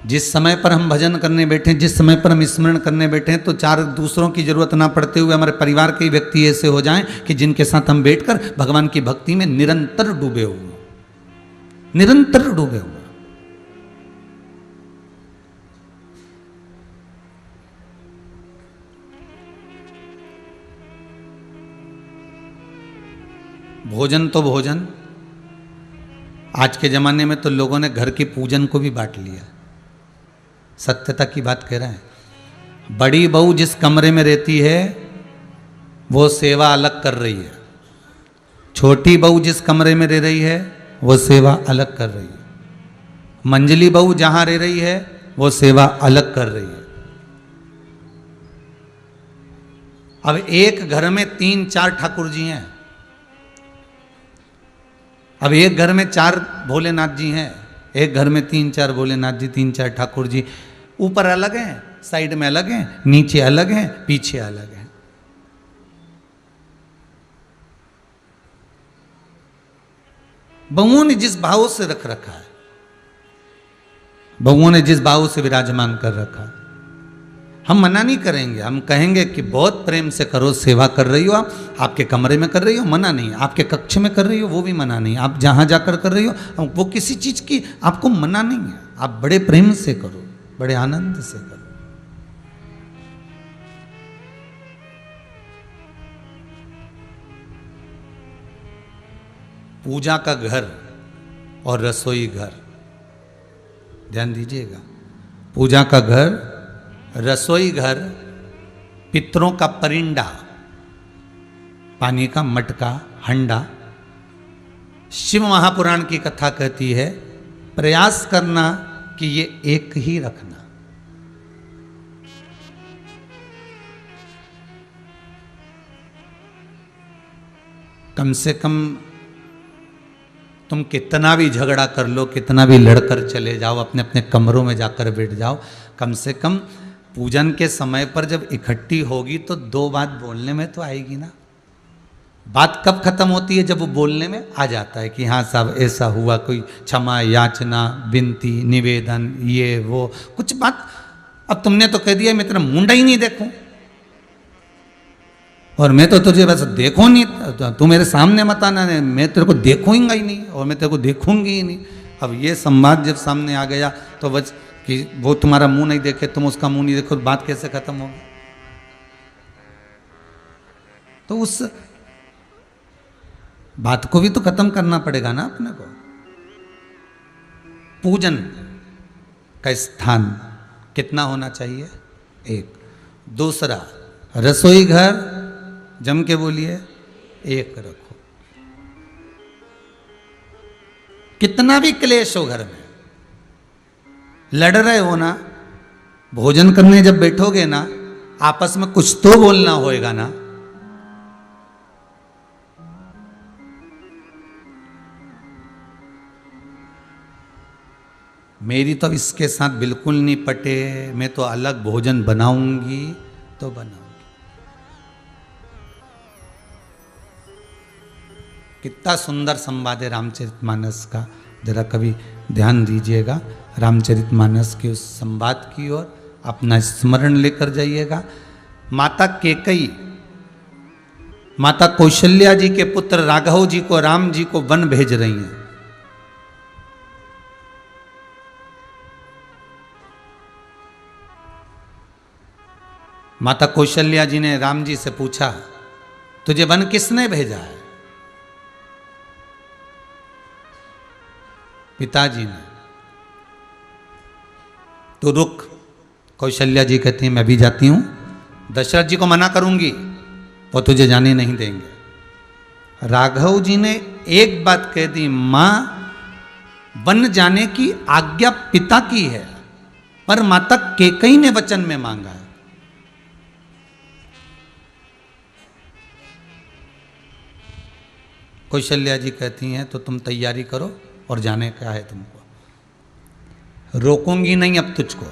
जिस समय पर हम भजन करने बैठे, जिस समय पर हम स्मरण करने बैठे तो चार दूसरों की जरूरत ना पड़ते हुए हमारे परिवार के व्यक्ति ऐसे हो जाएं कि जिनके साथ हम बैठकर भगवान की भक्ति में निरंतर डूबे हुए, निरंतर डूबे हुए। भोजन तो भोजन, आज के जमाने में तो लोगों ने घर के पूजन को भी बांट लिया। सत्यता की बात कह रहे हैं। बड़ी बहू जिस कमरे में रहती है वो सेवा अलग कर रही है, छोटी बहू जिस कमरे में रह रही है वो सेवा अलग कर रही है, मंझली बहू जहां रह रही है वो सेवा अलग कर रही है। अब एक घर में 3-4 ठाकुर जी हैं, अब एक घर में 4 भोलेनाथ जी हैं, एक घर में 3-4 भोलेनाथ जी, 3-4 ठाकुर जी। ऊपर अलग हैं, साइड में अलग हैं, नीचे अलग हैं, पीछे अलग हैं। बहुओं ने जिस भाव से रख रखा है, बहुओं ने जिस भाव से विराजमान कर रखा है, हम मना नहीं करेंगे। हम कहेंगे कि बहुत प्रेम से करो, सेवा कर रही हो आप, आपके कमरे में कर रही हो मना नहीं, आपके कक्ष में कर रही हो वो भी मना नहीं, आप जहां जाकर कर रही हो वो किसी चीज की आपको मना नहीं है। आप बड़े प्रेम से करो, बड़े आनंद से करो। पूजा का घर और रसोई घर, ध्यान दीजिएगा। पूजा का घर, रसोई घर, पितरों का परिंडा, पानी का मटका, हंडा। शिव महापुराण की कथा कहती है प्रयास करना कि ये एक ही रखना। कम से कम तुम कितना भी झगड़ा कर लो, कितना भी लड़कर चले जाओ, अपने अपने कमरों में जाकर बैठ जाओ, कम से कम पूजन के समय पर जब इकट्ठी होगी तो 2 बात बोलने में तो आएगी ना। बात कब खत्म होती है? जब वो बोलने में आ जाता है कि हाँ साहब ऐसा हुआ, कोई क्षमा याचना, विनती, निवेदन, ये वो कुछ बात। अब तुमने तो कह दिया मैं तेरा मुंडा ही नहीं देखूं, और मैं तो तुझे बस देखूं नहीं, तू मेरे सामने मत आना, मैं तेरे को देखूंगा ही नहीं और मैं तेरे को देखूंगी ही नहीं। अब ये संवाद जब सामने आ गया तो बस कि वो तुम्हारा मुंह नहीं देखे, तुम उसका मुंह नहीं देखो, बात कैसे खत्म होगी? तो उस बात को भी तो खत्म करना पड़ेगा ना अपने को। पूजन का स्थान कितना होना चाहिए? 1। दूसरा, रसोई घर जम के बोलिए 1 रखो। कितना भी क्लेश हो घर में, लड़ रहे हो ना, भोजन करने जब बैठोगे ना, आपस में कुछ तो बोलना होएगा ना। मेरी तो इसके साथ बिल्कुल नहीं पटे, मैं तो अलग भोजन बनाऊंगी तो बनाऊंगी। कितना सुंदर संवाद है रामचरितमानस का, जरा कभी ध्यान दीजिएगा। रामचरितमानस के उस संवाद की ओर अपना स्मरण लेकर जाइएगा। माता केकई, माता कौशल्या जी के पुत्र राघव जी को, राम जी को वन भेज रही हैं। माता कौशल्या जी ने राम जी से पूछा, तुझे वन किसने भेजा है? पिताजी ने। तो रुक, कौशल्या जी कहती हैं मैं भी जाती हूं, दशरथ जी को मना करूंगी, वो तुझे जाने नहीं देंगे। राघव जी ने एक बात कह दी, मां वन जाने की आज्ञा पिता की है, पर माता केकई ने वचन में मांगा है। कौशल्या जी कहती हैं तो तुम तैयारी करो और जाने का है तुमको, रोकूंगी नहीं अब तुझको,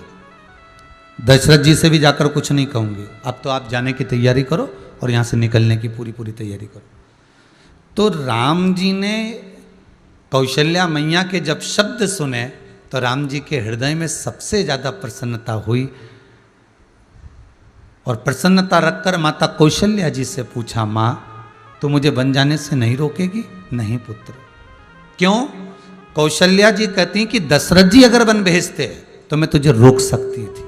दशरथ जी से भी जाकर कुछ नहीं कहूंगी, अब तो आप जाने की तैयारी करो और यहां से निकलने की पूरी पूरी तैयारी करो। तो राम जी ने कौशल्या मैया के जब शब्द सुने तो राम जी के हृदय में सबसे ज्यादा प्रसन्नता हुई और प्रसन्नता रखकर माता कौशल्या जी से पूछा, माँ तो मुझे वन जाने से नहीं रोकेगी? नहीं पुत्र। क्यों? कौशल्या जी कहती कि दशरथ जी अगर वन भेजते तो मैं तुझे रोक सकती थी,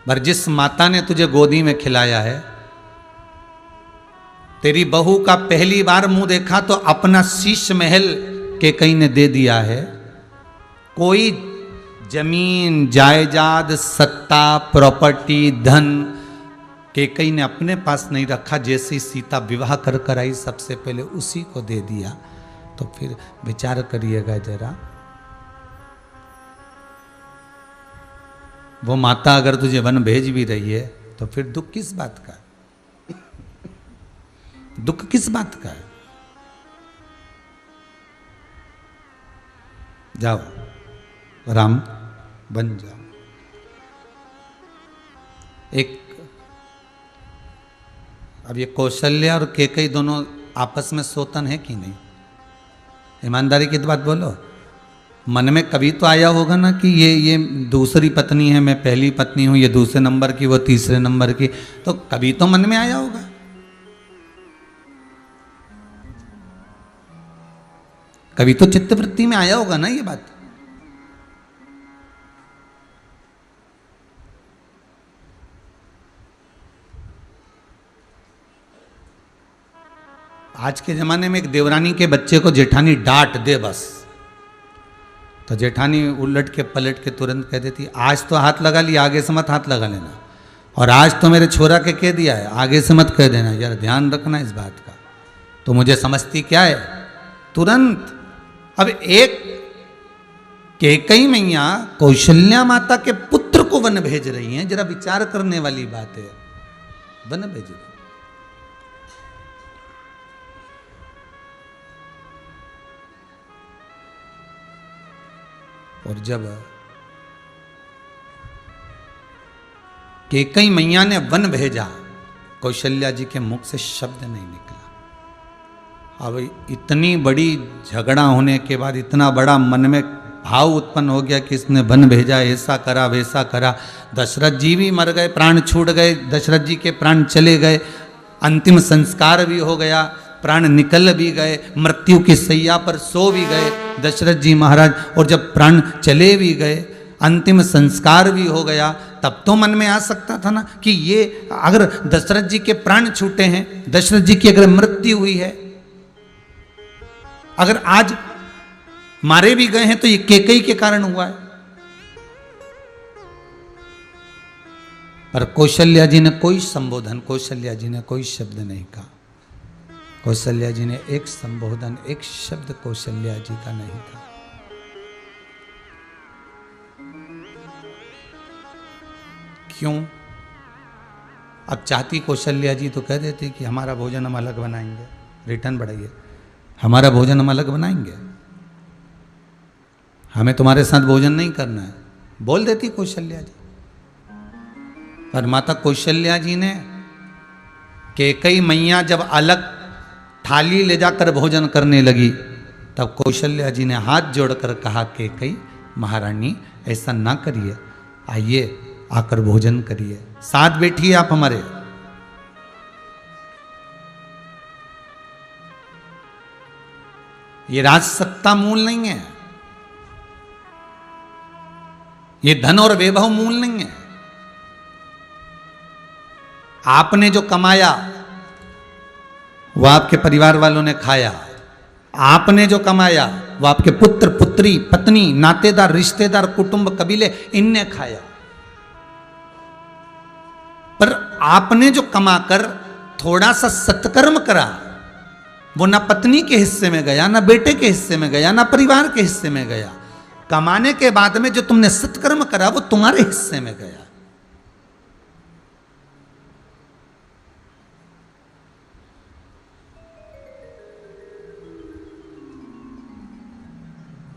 पर जिस माता ने तुझे गोदी में खिलाया है, तेरी बहू का पहली बार मुंह देखा तो अपना शीश महल कैकेयी ने दे दिया है। कोई जमीन जायदाद सत्ता प्रॉपर्टी धन कैकेयी ने अपने पास नहीं रखा। जैसे सीता विवाह कर कर आई सबसे पहले उसी को दे दिया। तो फिर विचार करिएगा जरा, वो माता अगर तुझे वन भेज भी रही है तो फिर दुख किस बात का? दुख किस बात का है? जाओ राम बन जाओ। एक अब ये कौशल्या और कैकेयी दोनों आपस में सौतन है कि नहीं? ईमानदारी की बात बोलो। मन में कभी तो आया होगा ना कि ये दूसरी पत्नी है, मैं पहली पत्नी हूं, ये दूसरे नंबर की, वो तीसरे नंबर की। तो कभी तो मन में आया होगा। कभी तो चित्तवृत्ति में आया होगा ना ये बात। आज के जमाने में एक देवरानी के बच्चे को जेठानी डांट दे बस, तो जेठानी उलट के पलट के तुरंत कह देती, आज तो हाथ लगा लिया, आगे से मत हाथ लगा लेना, और आज तो मेरे छोरा के कह दिया है, आगे से मत कह देना। यार ध्यान रखना इस बात का। तो मुझे समझती क्या है तुरंत। अब एक कैकेयी मैया कौशल्या माता के पुत्र को वन भेज रही हैं, जरा विचार करने वाली बात है। वन भेज रही, और जब कैकेयी मैया ने वन भेजा, कौशल्या जी के मुख से शब्द नहीं निकला। अब इतनी बड़ी झगड़ा होने के बाद इतना बड़ा मन में भाव उत्पन्न हो गया कि इसने वन भेजा, ऐसा करा वैसा करा। दशरथ जी भी मर गए, प्राण छूट गए, दशरथ जी के प्राण चले गए, अंतिम संस्कार भी हो गया, प्राण निकल भी गए, मृत्यु की सैया पर सो भी गए दशरथ जी महाराज। और जब प्राण चले भी गए, अंतिम संस्कार भी हो गया, तब तो मन में आ सकता था ना कि ये अगर दशरथ जी के प्राण छूटे हैं, दशरथ जी की अगर मृत्यु हुई है, अगर आज मारे भी गए हैं तो ये कैकेयी के कारण हुआ है। पर कौशल्या जी ने कोई संबोधन, कौशल्या जी ने कोई शब्द नहीं कहा। कौशल्या जी ने एक संबोधन, एक शब्द कौशल्या जी का नहीं कहा। क्यों? अब चाहती कौशल्या जी तो कह देती कि हमारा भोजन हम अलग बनाएंगे, रिटर्न बढ़ाइए, हमारा भोजन हम अलग बनाएंगे, हमें तुम्हारे साथ भोजन नहीं करना है, बोल देती कौशल्या जी। पर माता कौशल्या जी ने कैकेयी मैया जब अलग थाली ले जाकर भोजन करने लगी, तब कौशल्या जी ने हाथ जोड़कर कहा, कैकेयी महारानी ऐसा ना करिए, आइए आकर भोजन करिए, साथ बैठिए आप हमारे। ये राजसत्ता मूल नहीं है, ये धन और वैभव मूल नहीं है। आपने जो कमाया वह आपके परिवार वालों ने खाया, आपने जो कमाया वह आपके पुत्र पुत्री पत्नी नातेदार रिश्तेदार कुटुंब कबीले इनने खाया। पर आपने जो कमाकर थोड़ा सा सत्कर्म करा, वो ना पत्नी के हिस्से में गया, ना बेटे के हिस्से में गया, ना परिवार के हिस्से में गया। कमाने के बाद में जो तुमने सत्कर्म करा वो तुम्हारे हिस्से में गया।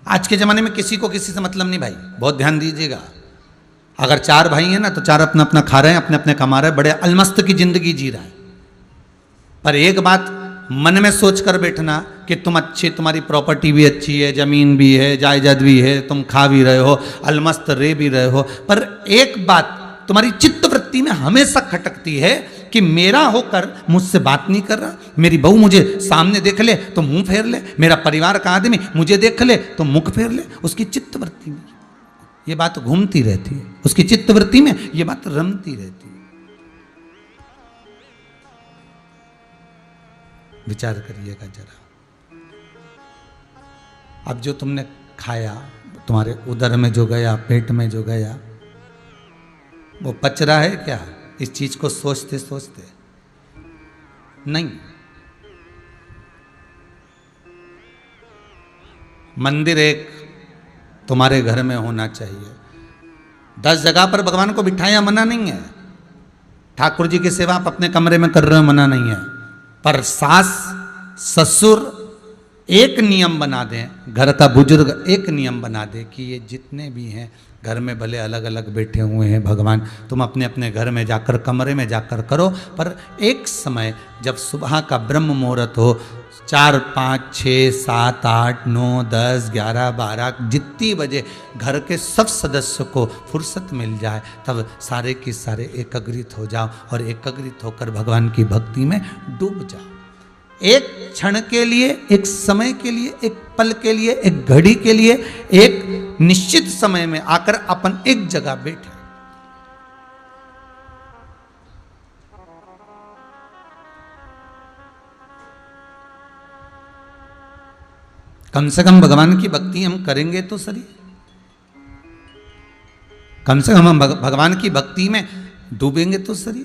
आज के जमाने में किसी को किसी से मतलब नहीं भाई, बहुत ध्यान दीजिएगा। अगर चार भाई हैं ना तो चार अपना अपना खा रहे हैं, अपने अपने कमा रहे हैं, बड़े अलमस्त की जिंदगी जी रहा है। पर एक बात मन में सोच कर बैठना कि तुम अच्छे, तुम्हारी प्रॉपर्टी भी अच्छी है, जमीन भी है, जायदाद भी है, तुम खा भी रहे हो, अलमस्त रह भी रहे हो, पर एक बात तुम्हारी चित्त वृत्ति में हमेशा खटकती है कि मेरा होकर मुझसे बात नहीं कर रहा, मेरी बहू मुझे सामने देख ले तो मुंह फेर ले, मेरा परिवार का आदमी मुझे देख ले तो मुख फेर ले। उसकी चित्त वृत्ति में ये बात घूमती रहती है, उसकी चित्त वृत्ति में ये बात रमती रहती है। विचार करिएगा जरा। अब जो तुमने खाया, तुम्हारे उदर में जो गया, पेट में जो गया, वो पच रहा है क्या इस चीज को सोचते सोचते? नहीं। मंदिर एक तुम्हारे घर में होना चाहिए। 10 जगह पर भगवान को बिठाया मना नहीं है, ठाकुर जी की सेवा आप अपने कमरे में कर रहे हो मना नहीं है, पर सास ससुर एक नियम बना दें, घर का बुजुर्ग एक नियम बना दे कि ये जितने भी हैं घर में भले अलग अलग बैठे हुए हैं भगवान, तुम अपने अपने घर में जाकर कमरे में जाकर करो, पर एक समय जब सुबह का ब्रह्म मुहूर्त हो, 4, 5, 6, 7, 8, 9, 10, 11, 12 जितनी बजे घर के सब सदस्य को फुर्सत मिल जाए, तब सारे के सारे एकाग्रित हो जाओ और एकाग्रित होकर भगवान की भक्ति में डूब जाओ। एक क्षण के लिए, एक समय के लिए, एक पल के लिए, एक घड़ी के लिए, एक निश्चित समय में आकर अपन एक जगह बैठे। कम से कम भगवान की भक्ति हम करेंगे तो सही, कम से कम हम भगवान की भक्ति में डूबेंगे तो सही।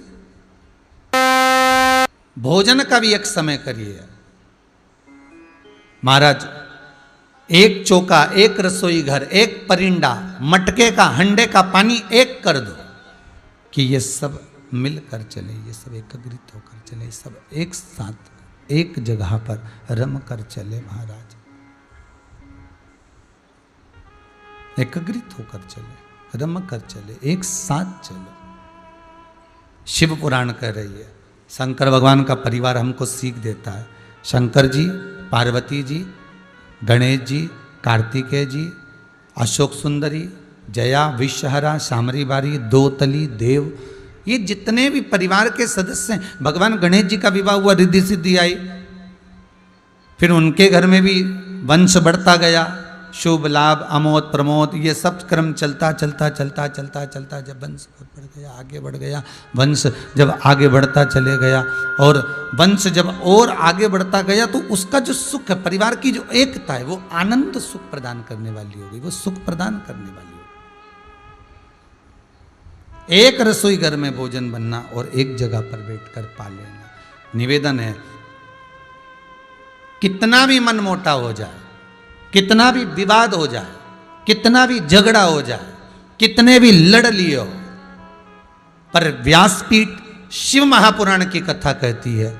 भोजन का भी एक समय करिए महाराज, एक चौका, एक रसोई घर, एक परिंडा, मटके का, हंडे का पानी एक कर दो कि ये सब मिलकर चले, ये सब एकाग्रित होकर चले, सब एक साथ एक जगह पर रम कर चले महाराज, एकाग्रित होकर चले, रम कर चले, एक साथ चले। शिव पुराण कह रही है, शंकर भगवान का परिवार हमको सीख देता है। शंकर जी, पार्वती जी, गणेश जी, कार्तिकेय जी, अशोक सुंदरी, जया, विषहरा, शामरी बारी, दोतली, देव, ये जितने भी परिवार के सदस्य हैं, भगवान गणेश जी का विवाह हुआ, रिद्धि सिद्धि आई, फिर उनके घर में भी वंश बढ़ता गया, शुभ लाभ, अमोद प्रमोद, ये सब क्रम चलता चलता चलता चलता चलता जब वंश बढ़ गया, आगे बढ़ गया, वंश जब आगे बढ़ता चले गया, और वंश जब और आगे बढ़ता गया तो उसका जो सुख है, परिवार की जो एकता है, वो आनंद सुख प्रदान करने वाली हो गई, वो सुख प्रदान करने वाली हो गई। एक रसोई घर में भोजन बनना और एक जगह पर बैठकर पा लेना। निवेदन है, कितना भी मन मोटा हो जाए, कितना भी विवाद हो जाए, कितना भी झगड़ा हो जाए, कितने भी लड़ लिए हो, पर व्यासपीठ शिव महापुराण की कथा कहती है,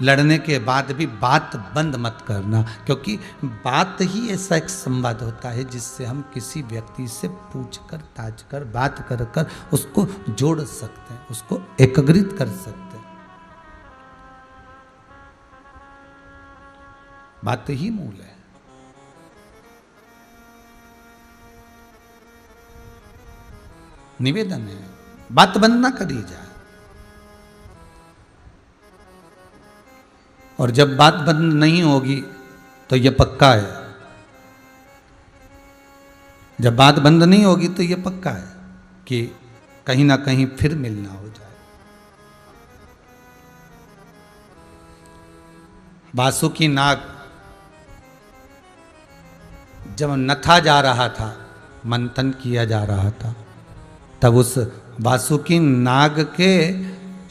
लड़ने के बाद भी बात बंद मत करना, क्योंकि बात ही ऐसा एक संवाद होता है जिससे हम किसी व्यक्ति से पूछ कर, ताज कर, बात कर कर उसको जोड़ सकते हैं, उसको एकाग्रित कर सकते हैं। बात ही मूल है। निवेदन है, बात बंद ना करी जाए, और जब बात बंद नहीं होगी तो यह पक्का है, जब बात बंद नहीं होगी तो यह पक्का है कि कहीं ना कहीं फिर मिलना हो जाए। वासुकी नाग जब नथा जा रहा था, मंथन किया जा रहा था, तब उस वासुकी नाग के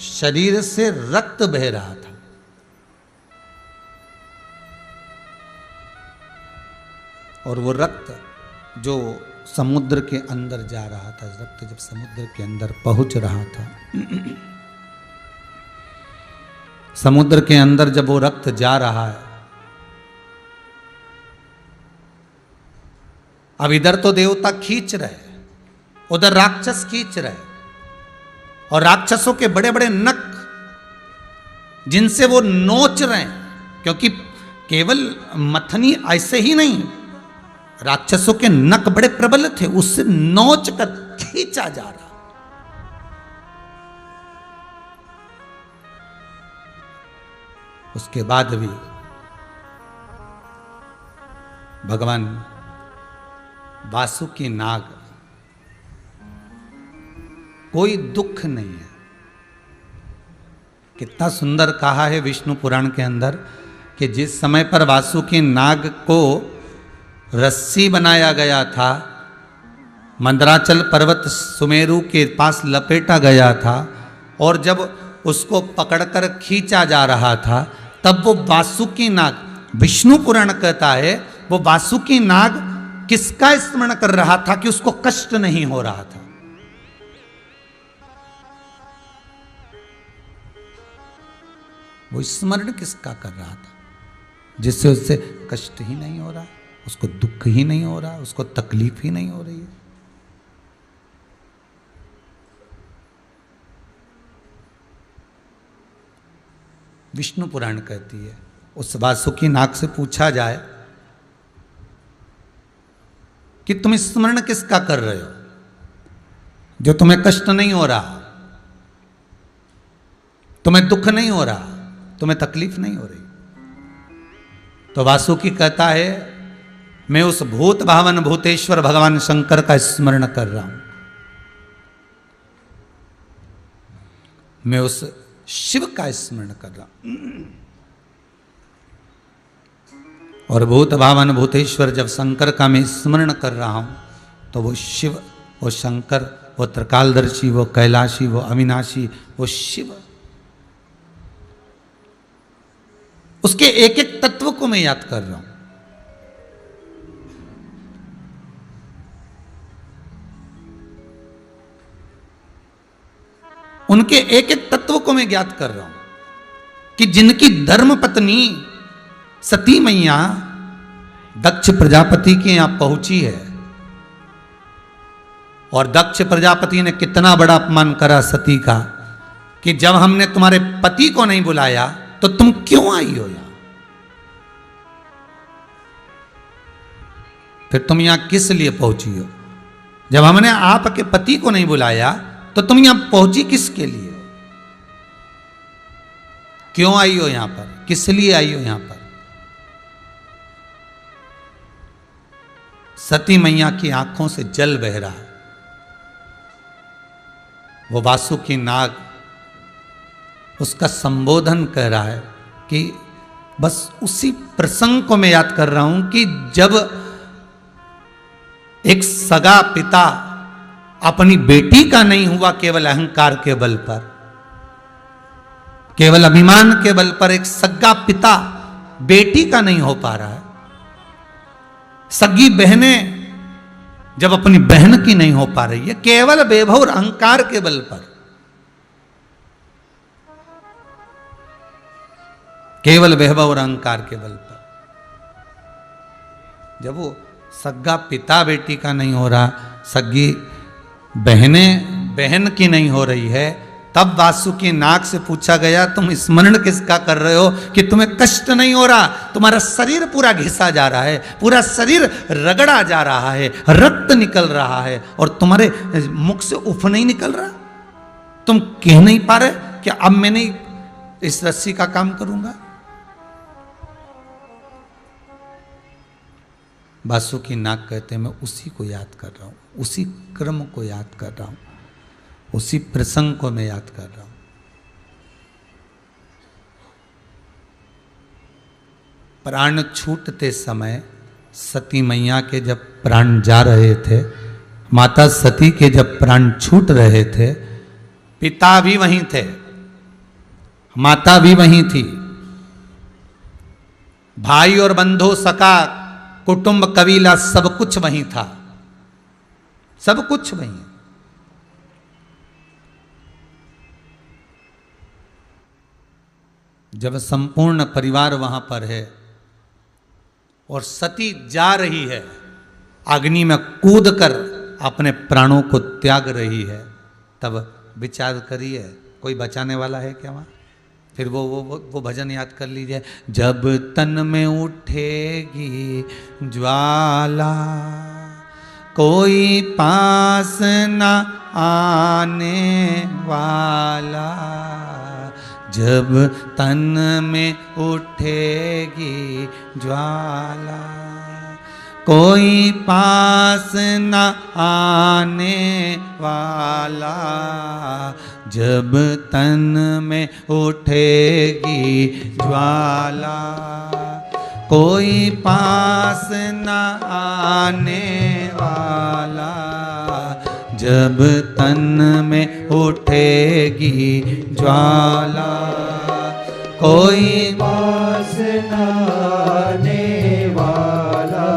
शरीर से रक्त बह रहा था, और वो रक्त जो समुद्र के अंदर जा रहा था, रक्त जब समुद्र के अंदर पहुंच रहा था, समुद्र के अंदर जब वो रक्त जा रहा है, अब इधर तो देवता खींच रहे, उधर राक्षस खींच रहे, और राक्षसों के बड़े बड़े नख जिनसे वो नोच रहे हैं, केवल मथनी ऐसे ही नहीं, राक्षसों के नख बड़े प्रबल थे, उससे नोच कर खींचा जा रहा। उसके बाद भी भगवान वासुकी नाग, कोई दुख नहीं है। कितना सुंदर कहा है विष्णु पुराण के अंदर कि जिस समय पर वासुकी नाग को रस्सी बनाया गया था, मंदराचल पर्वत सुमेरु के पास लपेटा गया था, और जब उसको पकड़कर खींचा जा रहा था, तब वो वासुकी नाग, विष्णु पुराण कहता है, वो वासुकी नाग किसका स्मरण कर रहा था कि उसको कष्ट नहीं हो रहा था? वो स्मरण किसका कर रहा था? जिससे उससे कष्ट ही नहीं हो रहा, उसको दुख ही नहीं हो रहा, उसको तकलीफ ही नहीं हो रही है। विष्णु पुराण कहती है, उस वासुकी नाग से पूछा जाए कि तुम स्मरण किसका कर रहे हो जो तुम्हें कष्ट नहीं हो रहा, तुम्हें दुख नहीं हो रहा, तुम्हें तकलीफ नहीं हो रही? तो वासुकी कहता है, मैं उस भूत भावन भूतेश्वर भगवान शंकर का स्मरण कर रहा हूं, मैं उस शिव का स्मरण कर रहा हूं। और भूत भावन भूतेश्वर जब शंकर का मैं स्मरण कर रहा हूं, तो वो शिव, वो शंकर, वो त्रिकालदर्शी, वो कैलाशी, वो अविनाशी, वो शिव, उसके एक एक तत्व को मैं याद कर रहा हूं। उनके एक एक तत्व को मैं ज्ञात कर रहा हूं कि जिनकी धर्म पत्नी सती मैया दक्ष प्रजापति के यहां पहुंची है, और दक्ष प्रजापति ने कितना बड़ा अपमान करा सती का कि जब हमने तुम्हारे पति को नहीं बुलाया तो तुम क्यों आई हो यहां? फिर तुम यहां किस लिए पहुंची हो? जब हमने आपके पति को नहीं बुलाया तो तुम यहां पहुंची किसके लिए? क्यों आई हो यहां पर? किस लिए आई हो यहां पर? सती मैया की आंखों से जल बह रहा है। वो वासुकी नाग उसका संबोधन कर रहा है कि बस उसी प्रसंग को मैं याद कर रहा हूं कि जब एक सगा पिता अपनी बेटी का नहीं हुआ केवल अहंकार के बल पर, केवल अभिमान के बल पर, एक सगा पिता बेटी का नहीं हो पा रहा है। सगी बहनें जब अपनी बहन की नहीं हो पा रही है, केवल वैभव और अहंकार के बल पर, केवल वैभव और अहंकार के बल पर, जब वो सगा पिता बेटी का नहीं हो रहा, सगी बहनें बहन की नहीं हो रही है, तब वासुकी नाग से पूछा गया, तुम स्मरण किसका कर रहे हो कि तुम्हें कष्ट नहीं हो रहा? तुम्हारा शरीर पूरा घिसा जा रहा है, पूरा शरीर रगड़ा जा रहा है, रक्त निकल रहा है, और तुम्हारे मुख से उफ नहीं निकल रहा? तुम कह नहीं पा रहे कि अब मैं नहीं इस रस्सी का काम करूंगा? वासुकी नाग कहते हैं, मैं उसी को याद कर रहा हूं, उसी क्रम को याद कर रहा हूं, उसी प्रसंग को मैं याद कर रहा हूं। प्राण छूटते समय सती मैया के जब प्राण जा रहे थे, माता सती के जब प्राण छूट रहे थे, पिता भी वहीं थे, माता भी वहीं थी, भाई और बंधु सका कुटुंब कबीला सब कुछ वहीं था, सब कुछ वहीं। जब संपूर्ण परिवार वहां पर है और सती जा रही है, अग्नि में कूदकर अपने प्राणों को त्याग रही है, तब विचार करिए कोई बचाने वाला है क्या वहां? फिर वो भजन याद कर लीजिए। जब तन में उठेगी ज्वाला, कोई पास न आने वाला। जब तन में उठेगी ज्वाला, कोई पास न आने वाला। जब तन में उठेगी ज्वाला, कोई पास न आने वाला। जब तन में उठेगी ज्वाला, कोई पास न आने वाला।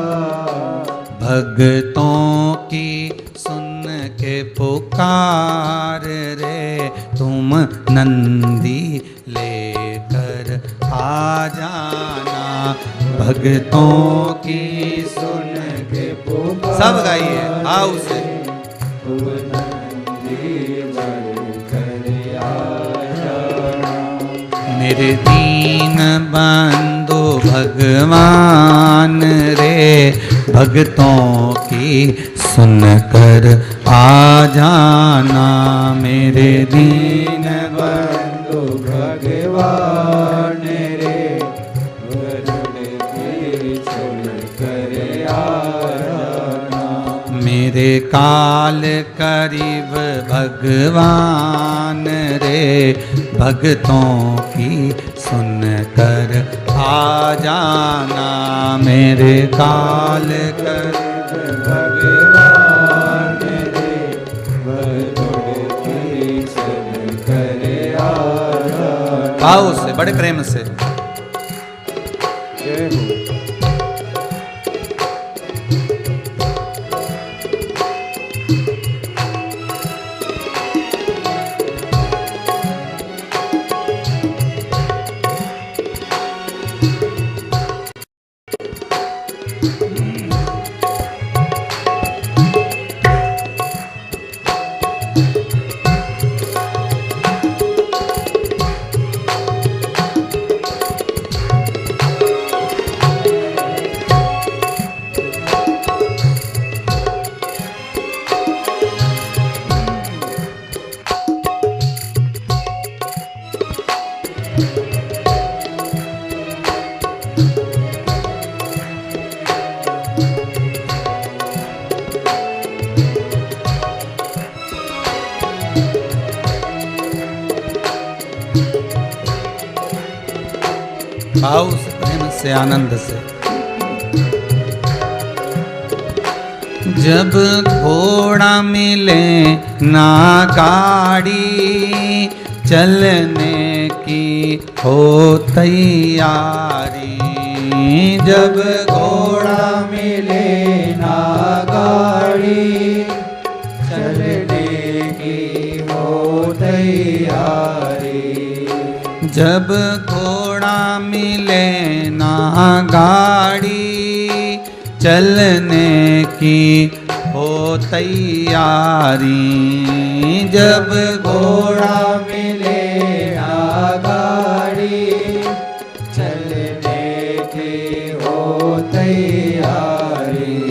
भक्तों की सुन के पुकार रे, तुम नंदी लेकर आ जाना। भक्तों की सुन के पुकार, सब गाइए आओ से। तुम नंदी बनकर आ जाना। मेरे दीन बंधु भगवान रे, भक्तों की सुनकर आ जाना। मेरे दीन बंधु भगवान रे, भक्तों की सुनकर आ जाना। मेरे काल करीब भगवान रे, भक्तों की सुनकर आ जाना। मेरे काल करीब भगवान रे, भक्तों की सुनकर आ जाना। आओ से बड़े प्रेम से। जय हो। भाव से, प्रेम से, आनंद से। जब घोड़ा मिले ना गाड़ी, चलने की हो तैयारी। जब घोड़ा मिले ना गाड़ी, चलने की हो तैयारी। जब घोड़ा मिले ना गाड़ी, चलने की हो तैयारी। जब घोड़ा मिले ना गाड़ी, चलने की हो तैयारी।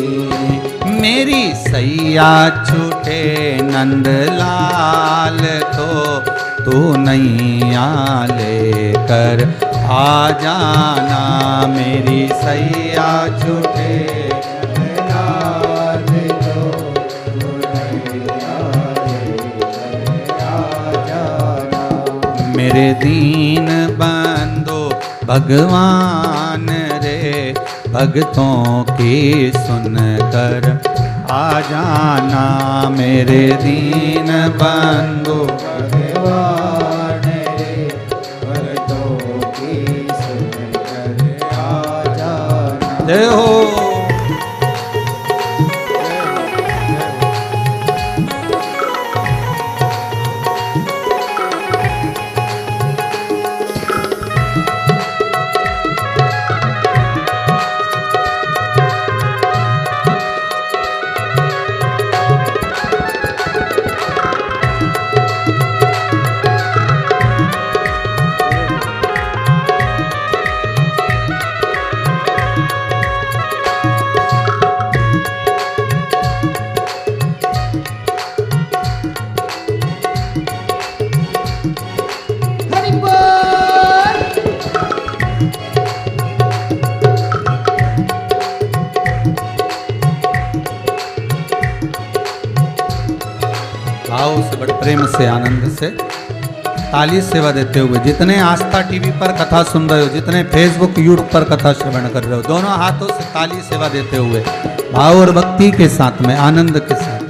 मेरी सैया छूटे नंदलाल तो, तू नैया लेकर आ जाना। मेरी सैया छूटे नंदलाल तो, तू नैया लेकर आ जाना। मेरे दीन बंधु भगवान रे, भक्तों की सुनकर आ जाना। मेरे दीन बंधु भगवान रे, भक्तों की सुनकर आ जाना। जय हो। भाव से, बड़े प्रेम से, आनंद से ताली सेवा देते हुए, जितने आस्था टीवी पर कथा सुन रहे हो, जितने फेसबुक यूट्यूब पर कथा श्रवण कर रहे हो, दोनों हाथों से ताली सेवा देते हुए भाव और भक्ति के साथ में, आनंद के साथ।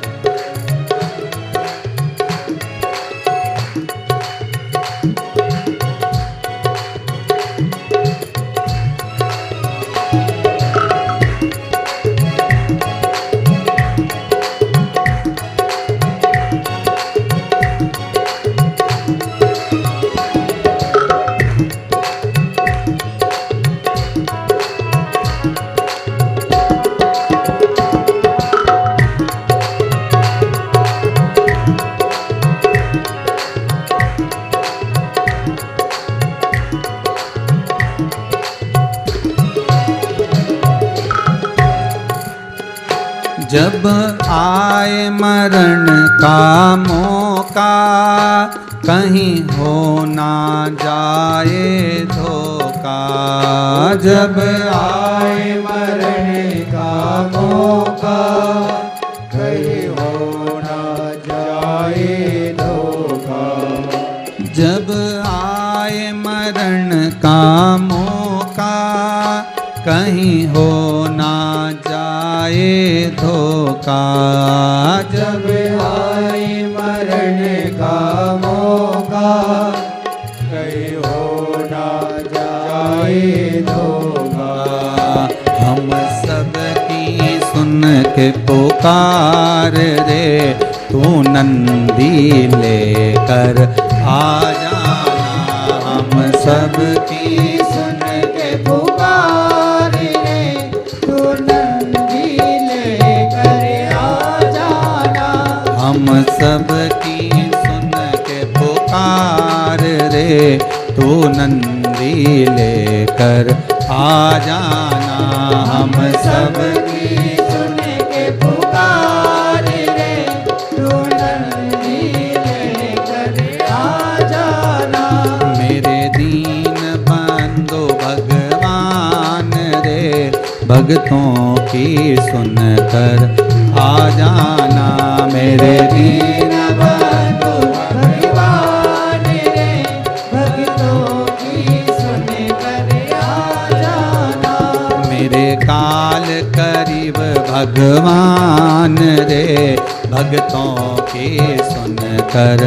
जब आए मरण का मौका, कहीं हो ना जाए धोखा। जब आए मरण का मौका, कहीं हो ना जाए धोखा। जब आए मरण का मौका, कहीं हो ना जाए धोखा। जब आए मरण का मौका, कहीं हो ना जाए धोखा। हम सब की सुन के पुकार रे, तू नंदी लेकर आ जाना। हम सब की सुन के पुकार रे, तू नंदी लेकर आ जाना। हम सब की सुन के पुकार रे, तू नंदी लेकर आ जाना। हम सब की सुन के पुकार रे, तू नंदी लेकर आ जाना। मेरे दीन बंधु भगवान रे, भक्तों की सुनकर आ जाना। मेरे दीन बंधु भगवान रे, भक्तों की सुनकर आ जाना। मेरे काल करीब भगवान रे, भक्तों की सुनकर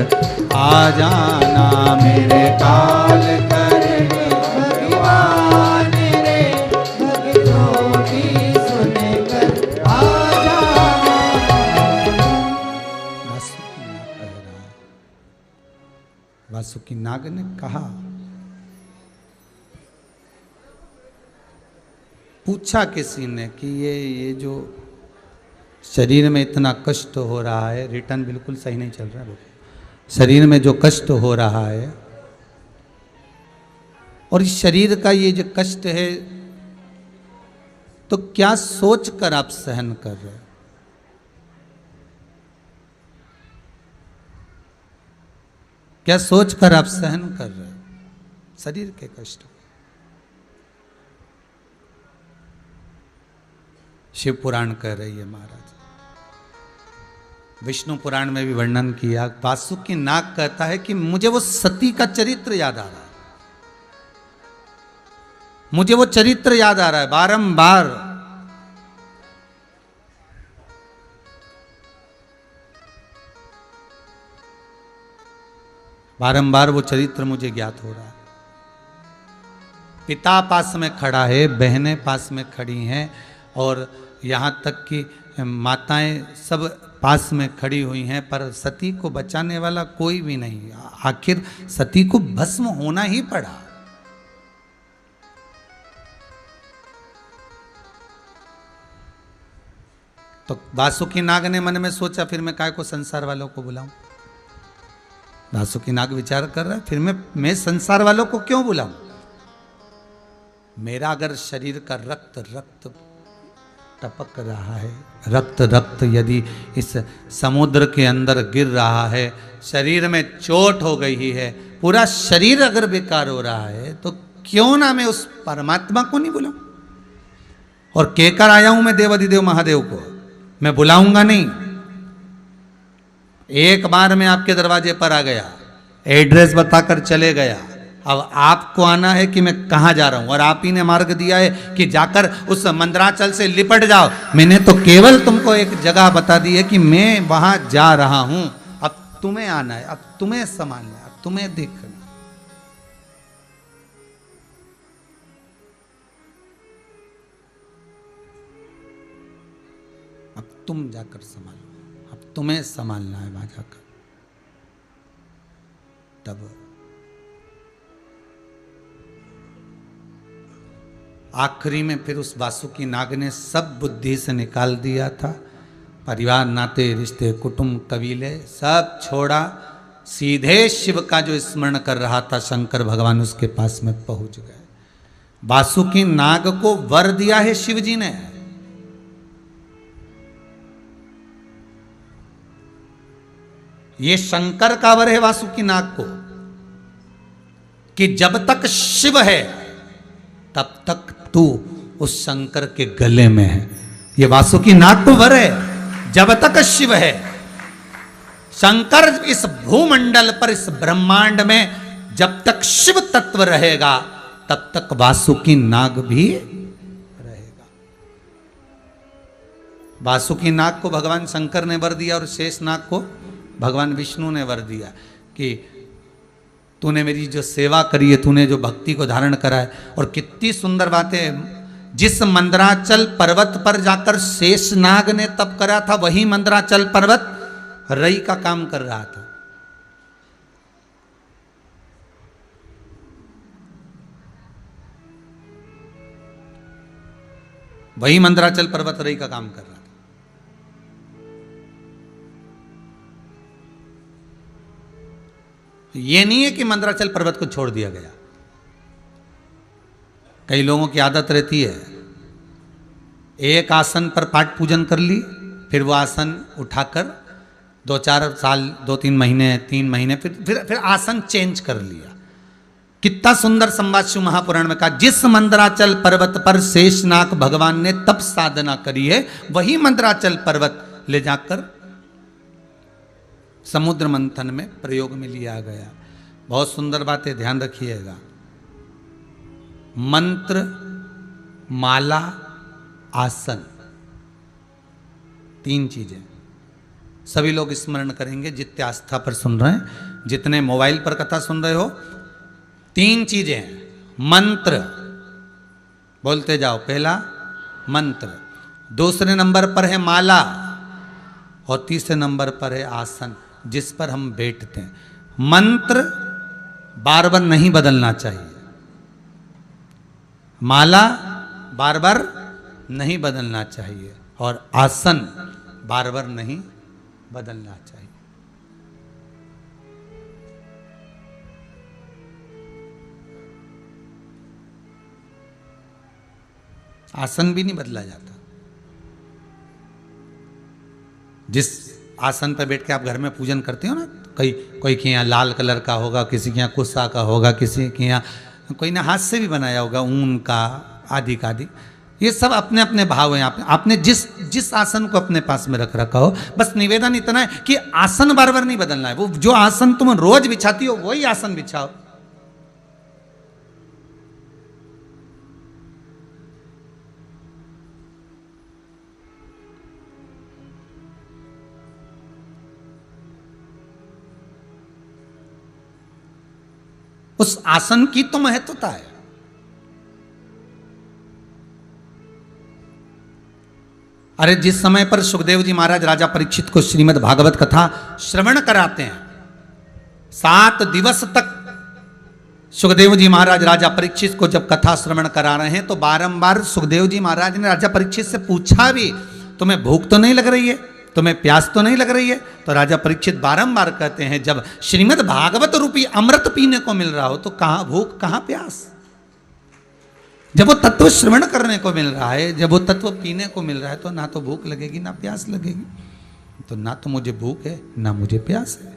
आ जाना। मेरे काल करीब भगवान रे, भक्तों की सुनकर आ जाना। वासुकी नाग ने कहा, पूछा किसी ने कि ये जो शरीर में इतना कष्ट हो रहा है, रिटर्न बिल्कुल सही नहीं चल रहा है, शरीर में जो कष्ट हो रहा है और इस शरीर का ये जो कष्ट है, तो क्या सोच कर आप सहन कर रहे हो? क्या सोच कर आप सहन कर रहे हो शरीर के कष्ट? शिव पुराण कह रही है महाराज, विष्णु पुराण में भी वर्णन किया। वासुकी नाग कहता है कि मुझे वो सती का चरित्र याद आ रहा है, मुझे वो चरित्र याद आ रहा है। बारंबार वो चरित्र मुझे ज्ञात हो रहा है। पिता पास में खड़ा है, बहनें पास में खड़ी हैं, और यहाँ तक कि माताएं सब पास में खड़ी हुई हैं, पर सती को बचाने वाला कोई भी नहीं। आखिर सती को भस्म होना ही पड़ा। तो वासुकी नाग ने मन में सोचा, फिर मैं काय को संसार वालों को बुलाऊं? वासुकी नाग विचार कर रहा है, फिर मैं संसार वालों को क्यों बुलाऊं? मेरा अगर शरीर का रक्त टपक रहा है, रक्त यदि इस समुद्र के अंदर गिर रहा है, शरीर में चोट हो गई है, पूरा शरीर अगर बेकार हो रहा है, तो क्यों ना मैं उस परमात्मा को नहीं बुलाऊं? और कहकर आया हूं मैं देवाधिदेव महादेव को, मैं बुलाऊंगा नहीं। एक बार मैं आपके दरवाजे पर आ गया, एड्रेस बताकर चले गया, अब आपको आना है कि मैं कहाँ जा रहा हूं, और आप ही ने मार्ग दिया है कि जाकर उस मंदराचल से लिपट जाओ। मैंने तो केवल तुमको एक जगह बता दी है कि मैं वहां जा रहा हूं, अब तुम्हें आना है, अब तुम्हें संभालना है, अब तुम्हें देखना। अब तुम जाकर संभालो, अब तुम्हें संभालना है वहां जाकर। तब आखिरी में फिर उस वासुकी नाग ने सब बुद्धि से निकाल दिया था, परिवार नाते रिश्ते कुटुंब कबीले सब छोड़ा, सीधे शिव का जो स्मरण कर रहा था शंकर भगवान उसके पास में पहुंच गए। वासुकी नाग को वर दिया है शिव जी ने, ये शंकर का वर है वासुकी नाग को, कि जब तक शिव है तब तक तू उस शंकर के गले में है। ये वासुकी नाग को वर है, जब तक शिव है। शंकर इस भूमंडल पर, इस ब्रह्मांड में जब तक शिव तत्व रहेगा तब तक वासुकी नाग भी रहेगा। वासुकी नाग को भगवान शंकर ने वर दिया और शेष नाग को भगवान विष्णु ने वर दिया कि तूने मेरी जो सेवा करी है, तूने जो भक्ति को धारण करा है। और कितनी सुंदर बातें, जिस मंदराचल पर्वत पर जाकर शेष नाग ने तप करा था, वही मंदराचल पर्वत रई का काम कर रहा था। वही मंदराचल पर्वत रई का काम कर रहा था। ये नहीं है कि मंदराचल पर्वत को छोड़ दिया गया। कई लोगों की आदत रहती है, एक आसन पर पाठ पूजन कर ली, फिर वो आसन उठाकर 2-4 साल, 2-3 महीने, 3 महीने फिर आसन चेंज कर लिया। कितना सुंदर संवाद शिव महापुराण में कहा, जिस मंदराचल पर्वत पर शेषनाग भगवान ने तप साधना करी है, वही मंदराचल पर्वत ले जाकर समुद्र मंथन में प्रयोग में लिया गया। बहुत सुंदर बात है, ध्यान रखिएगा। मंत्र, माला, आसन, 3 चीजें सभी लोग स्मरण करेंगे जितने आस्था पर सुन रहे हैं, जितने मोबाइल पर कथा सुन रहे हो। 3 चीजें, मंत्र बोलते जाओ, पहला मंत्र, दूसरे नंबर पर है माला, और तीसरे नंबर पर है आसन जिस पर हम बैठते हैं। मंत्र बार बार नहीं बदलना चाहिए, माला बार बार नहीं बदलना चाहिए, और आसन बार बार नहीं बदलना चाहिए। आसन भी नहीं बदला जाता। जिस आसन पर बैठ के आप घर में पूजन करते हो ना, कोई के यहाँ लाल कलर का होगा, किसी के यहाँ कुस्सा का होगा, किसी के यहाँ कोई ने हाथ से भी बनाया होगा, ऊन का, आदि का आदि। ये सब अपने अपने भाव हैं। आपने जिस आसन को अपने पास में रख रखा हो, बस निवेदन इतना है कि आसन बार बार नहीं बदलना है। वो जो आसन तुम रोज बिछाती हो वही आसन बिछाओ। उस आसन की तो महत्वता है। अरे जिस समय पर सुखदेव जी महाराज राजा परीक्षित को श्रीमद् भागवत कथा श्रवण कराते हैं, 7 दिवस तक सुखदेव जी महाराज राजा परीक्षित को जब कथा श्रवण करा रहे हैं, तो बारंबार सुखदेव जी महाराज ने राजा परीक्षित से पूछा भी, तुम्हें भूख तो नहीं लग रही है, तुम्हें प्यास तो नहीं लग रही है? तो राजा परीक्षित बारंबार कहते हैं, जब श्रीमद् भागवत रूपी अमृत पीने को मिल रहा हो तो कहां भूख कहां प्यास। जब वो तत्व श्रवण करने को मिल रहा है, जब वो तत्व पीने को मिल रहा है, तो ना तो भूख लगेगी ना प्यास लगेगी। तो ना तो मुझे भूख है ना मुझे प्यास है।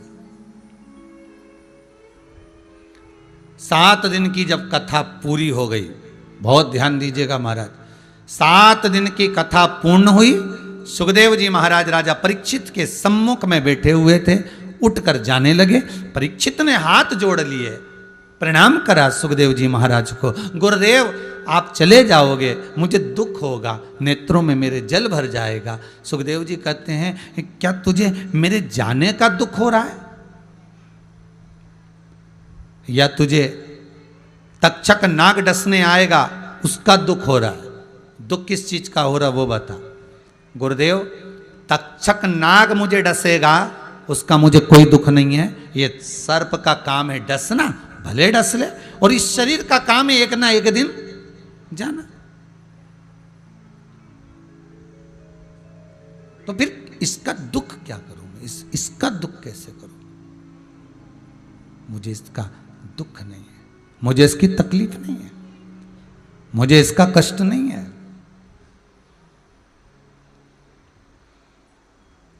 7 दिन की जब कथा पूरी हो गई, बहुत ध्यान दीजिएगा महाराज, 7 दिन की कथा पूर्ण हुई, सुखदेव जी महाराज राजा परीक्षित के सम्मुख में बैठे हुए थे, उठकर जाने लगे। परीक्षित ने हाथ जोड़ लिए, प्रणाम करा सुखदेव जी महाराज को। गुरुदेव आप चले जाओगे, मुझे दुख होगा, नेत्रों में मेरे जल भर जाएगा। सुखदेव जी कहते हैं क्या तुझे मेरे जाने का दुख हो रहा है, या तुझे तक्षक नाग डसने आएगा उसका दुख हो रहा है? दुख किस चीज का हो रहा वो बता। गुरुदेव तक्षक नाग मुझे डसेगा उसका मुझे कोई दुख नहीं है, ये सर्प का काम है डसना, भले डस ले, और इस शरीर का काम है एक ना एक दिन जाना। तो फिर इसका दुख क्या करूं मैं, इसका दुख कैसे करूं? मुझे इसका दुख नहीं है, मुझे इसकी तकलीफ नहीं है, मुझे इसका कष्ट नहीं है।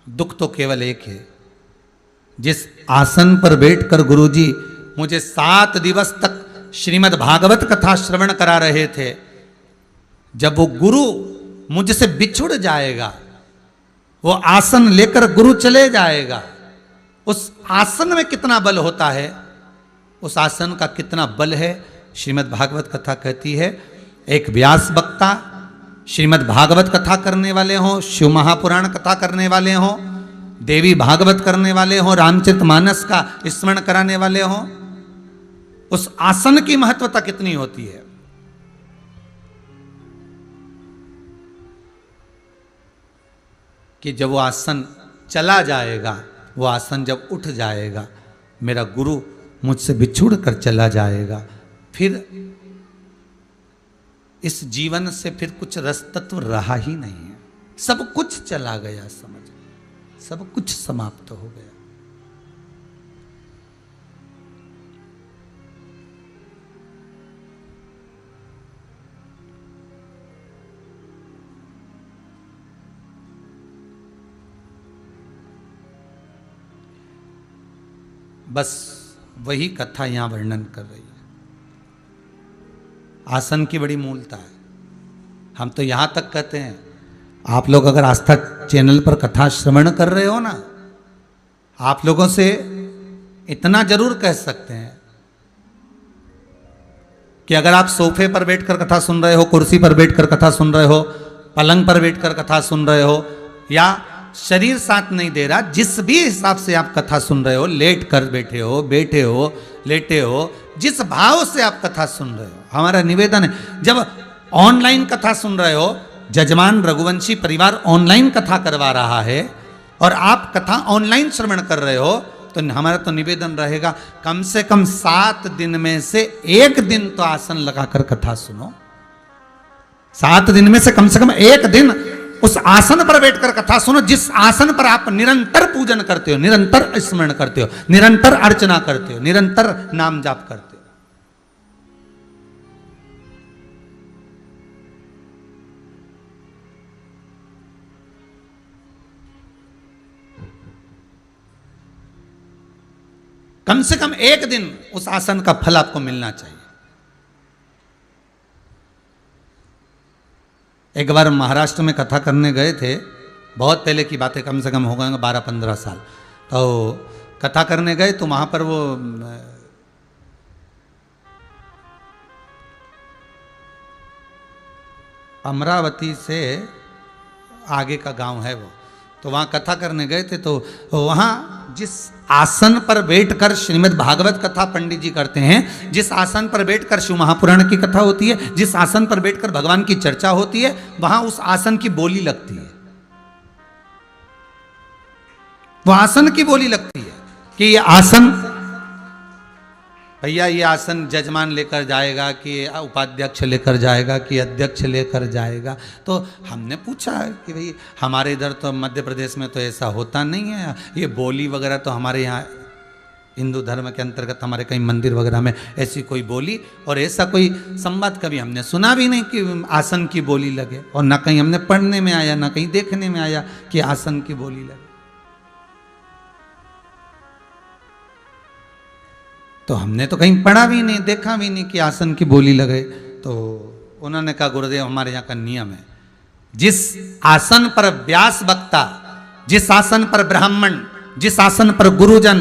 दुख तो केवल एक है, जिस आसन पर बैठकर गुरुजी मुझे 7 दिवस तक श्रीमद् भागवत कथा श्रवण करा रहे थे, जब वो गुरु मुझसे बिछुड़ जाएगा, वो आसन लेकर गुरु चले जाएगा, उस आसन में कितना बल होता है, उस आसन का कितना बल है। श्रीमद् भागवत कथा कहती है, एक व्यास वक्ता श्रीमद् भागवत कथा करने वाले हों, शिव महापुराण कथा करने वाले हों, देवी भागवत करने वाले हों, रामचरितमानस का स्मरण कराने वाले हों, उस आसन की महत्वता कितनी होती है। कि जब वो आसन चला जाएगा, वो आसन जब उठ जाएगा, मेरा गुरु मुझसे बिछुड़ कर चला जाएगा, फिर इस जीवन से फिर कुछ रस तत्व रहा ही नहीं है, सब कुछ चला गया, समझ, सब कुछ समाप्त हो गया। बस वही कथा यहां वर्णन कर रही है। आसन की बड़ी मूलता है। हम तो यहां तक कहते हैं, आप लोग अगर आस्था चैनल पर कथा श्रवण कर रहे हो ना, आप लोगों से इतना जरूर कह सकते हैं कि अगर आप सोफे पर बैठकर कथा सुन रहे हो, कुर्सी पर बैठकर कथा सुन रहे हो, पलंग पर बैठकर कथा सुन रहे हो, या शरीर साथ नहीं दे रहा, जिस भी हिसाब से आप कथा सुन रहे हो, लेट कर बैठे हो, बैठे हो, लेटे हो, जिस भाव से आप कथा सुन रहे हो, हमारा निवेदन है, जब ऑनलाइन कथा सुन रहे हो, जजमान रघुवंशी परिवार ऑनलाइन कथा करवा रहा है और आप कथा ऑनलाइन श्रवण कर रहे हो, तो हमारा तो निवेदन रहेगा कम से कम 7 दिन में से 1 दिन तो आसन लगाकर कथा सुनो। 7 दिन में से कम 1 दिन उस आसन पर बैठकर कथा सुनो, जिस आसन पर आप निरंतर पूजन करते हो, निरंतर स्मरण करते हो, निरंतर अर्चना करते हो, निरंतर नाम जाप करते हो। कम से कम 1 दिन उस आसन का फल आपको मिलना चाहिए। एक बार महाराष्ट्र में कथा करने गए थे, बहुत पहले की बातें, कम से कम हो गए 12-15 साल। तो कथा करने गए तो वहाँ पर वो अमरावती से आगे का गांव है वो, तो वहाँ कथा करने गए थे। तो वहाँ जिस आसन पर बैठकर श्रीमद् भागवत कथा पंडित जी करते हैं, जिस आसन पर बैठकर शिव महापुराण की कथा होती है, जिस आसन पर बैठकर भगवान की चर्चा होती है, वहां उस आसन की बोली लगती है। वो आसन की बोली लगती है कि ये आसन, भैया ये आसन जजमान लेकर जाएगा कि उपाध्यक्ष लेकर जाएगा कि अध्यक्ष लेकर जाएगा। तो हमने पूछा कि भाई हमारे इधर तो मध्य प्रदेश में तो ऐसा होता नहीं है, ये बोली वगैरह तो हमारे यहाँ हिंदू धर्म के अंतर्गत हमारे कहीं मंदिर वगैरह में ऐसी कोई बोली और ऐसा कोई संवाद कभी हमने सुना भी नहीं कि आसन की बोली लगे, और ना कहीं हमने पढ़ने में आया, ना कहीं देखने में आया कि आसन की बोली लगे। तो हमने तो कहीं पढ़ा भी नहीं, देखा भी नहीं कि आसन की बोली लगे। तो उन्होंने कहा गुरुदेव हमारे यहाँ का नियम है जिस आसन पर व्यास वक्ता, जिस आसन पर ब्राह्मण, जिस आसन पर गुरुजन,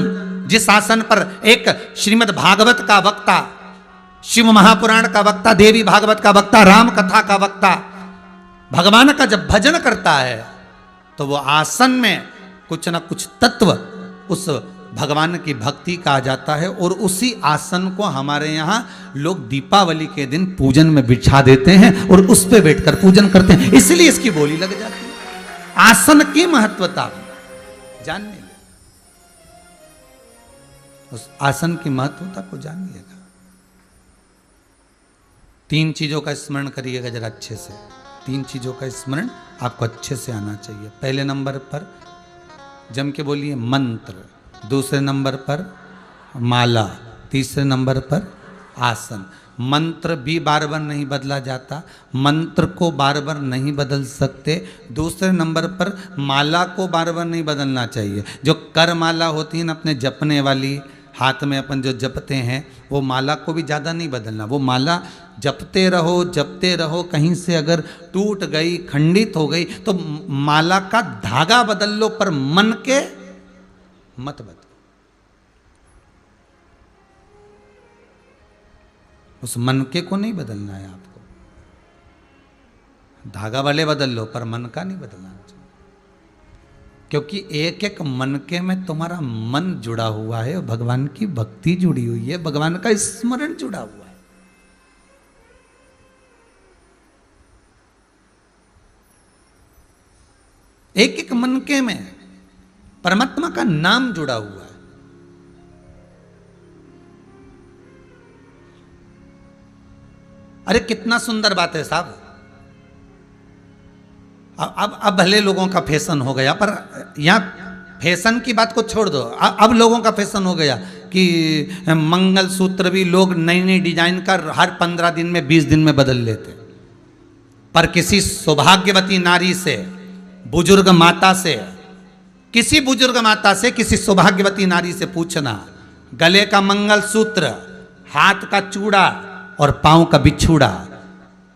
जिस आसन पर एक श्रीमद् भागवत का वक्ता, शिव महापुराण का वक्ता, देवी भागवत का वक्ता, राम कथा का वक्ता भगवान का जब भजन करता है तो वो आसन में कुछ ना कुछ तत्व उस भगवान की भक्ति का आ जाता है। और उसी आसन को हमारे यहाँ लोग दीपावली के दिन पूजन में बिछा देते हैं और उस पे बैठकर पूजन करते हैं, इसलिए इसकी बोली लग जाती है। आसन की महत्वता जानने लगे, उस आसन की महत्वता को जानिएगा। 3 चीजों का स्मरण करिएगा जरा अच्छे से। 3 चीजों का स्मरण आपको अच्छे से आना चाहिए। पहले नंबर पर जम के बोलिए मंत्र, दूसरे नंबर पर माला, तीसरे नंबर पर आसन। मंत्र भी बार बार नहीं बदला जाता, मंत्र को बार बार नहीं बदल सकते। दूसरे नंबर पर माला को बार बार नहीं बदलना चाहिए। जो कर माला होती है ना अपने जपने वाली, हाथ में अपन जो जपते हैं, वो माला को भी ज़्यादा नहीं बदलना। वो माला जपते रहो, कहीं से अगर टूट गई, खंडित हो गई तो माला का धागा बदल लो, पर मन के मत बदलो। उस मन के को नहीं बदलना है आपको, धागा वाले बदल लो पर मन का नहीं बदलना चाहिए। क्योंकि एक एक मन के में तुम्हारा मन जुड़ा हुआ है, भगवान की भक्ति जुड़ी हुई है, भगवान का स्मरण जुड़ा हुआ है। एक एक मनके में परमात्मा का नाम जुड़ा हुआ है। अरे कितना सुंदर बात है साहब। अब भले लोगों का फैशन हो गया, पर यहाँ फैशन की बात को छोड़ दो। अब लोगों का फैशन हो गया कि मंगलसूत्र भी लोग नई नई डिजाइन का हर 15 दिन में 20 दिन में बदल लेते। पर किसी सौभाग्यवती नारी से, बुजुर्ग माता से, किसी बुजुर्ग माता से, किसी सौभाग्यवती नारी से पूछना, गले का मंगलसूत्र, हाथ का चूड़ा और पांव का बिछूड़ा,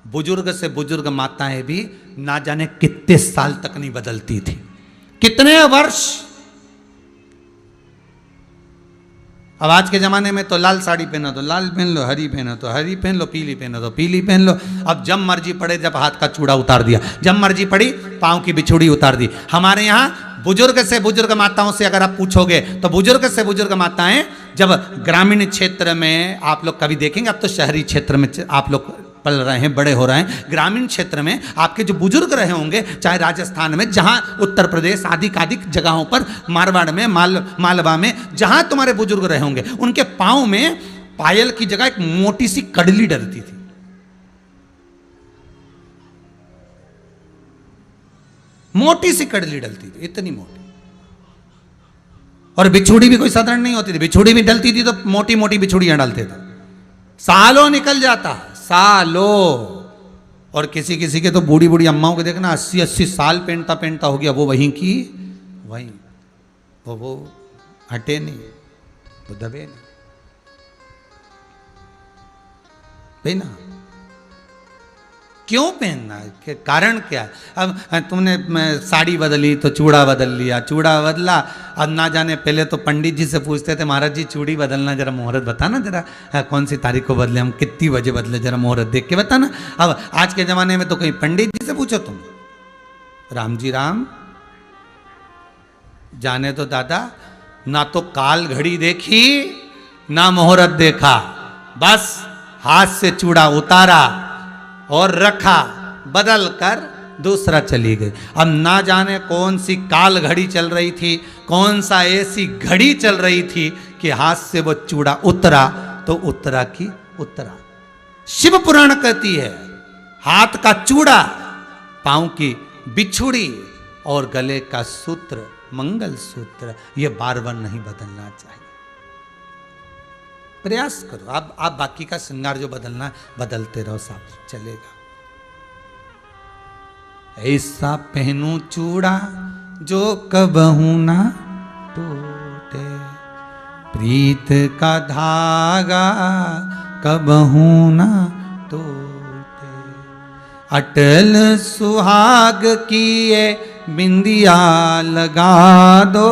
बुजुर्ग से बुजुर्ग माताएं भी ना जाने कितने साल तक नहीं बदलती थी, कितने वर्ष। अब आज के जमाने में तो लाल साड़ी पहना तो लाल पहन लो, हरी पहनो तो हरी पहन लो, पीली पहनो तो पीली पहन लो। अब जब मर्जी पड़े, जब हाथ का चूड़ा उतार दिया, जब मर्जी पड़ी पांव की बिछुड़ी उतार दी। हमारे यहाँ बुजुर्ग से बुजुर्ग माताओं से अगर आप पूछोगे तो बुजुर्ग से बुजुर्ग माताएं जब ग्रामीण क्षेत्र में, आप लोग कभी देखेंगे, अब तो शहरी क्षेत्र में आप लोग पल रहे हैं, बड़े हो रहे हैं, ग्रामीण क्षेत्र में आपके जो बुजुर्ग रहे होंगे, चाहे राजस्थान में, जहां उत्तर प्रदेश आदि जगहों पर, मारवाड़ में, मालवा में, जहां तुम्हारे बुजुर्ग रहे होंगे, उनके पांव में पायल की जगह एक मोटी सी कड़ली डलती थी। मोटी सी कड़ली डलती थी, इतनी मोटी। और बिछुड़ी भी कोई साधारण नहीं होती थी, बिछुड़ी भी डलती थी तो मोटी मोटी बिछुड़ियां डालते थे। सालों निकल जाता, सालों। और किसी किसी के तो बूढ़ी बूढ़ी अम्माओं को देखना 80-80 साल पहनता पहनता हो गया, वो वहीं की वहीं, वो हटे नहीं, वो दबे नहीं। भाई ना, क्यों पहनना है, कारण क्या है? अब तुमने साड़ी बदली तो चूड़ा बदल लिया, चूड़ा बदला, अब ना जाने पहले तो पंडित जी से पूछते थे, महाराज जी चूड़ी बदलना जरा मुहूर्त बताना, जरा कौन सी तारीख को बदले, हम कितनी बजे बदले, जरा मुहूर्त देख के बताना। अब आज के ज़माने में तो कहीं पंडित जी से पूछो तुम, राम जी राम, जाने तो दादा, ना तो काल घड़ी देखी ना मुहूर्त देखा, बस हाथ से चूड़ा उतारा और रखा, बदल कर दूसरा चली गई। अब ना जाने कौन सी काल घड़ी चल रही थी, कौन सा ऐसी घड़ी चल रही थी कि हाथ से वो चूड़ा उतरा तो उतरा की उतरा। शिव पुराण कहती है, हाथ का चूड़ा, पांव की बिछुड़ी और गले का सूत्र, मंगल सूत्र, ये बार बार नहीं बदलना चाहिए। प्रयास करो, आप बाकी का श्रृंगार जो बदलना है बदलते रहो, साथ चलेगा। ऐसा पहनूं चूड़ा जो कबहू ना टूटे, प्रीत का धागा कबहू ना टूटे। अटल सुहाग की ये बिंदिया लगा दो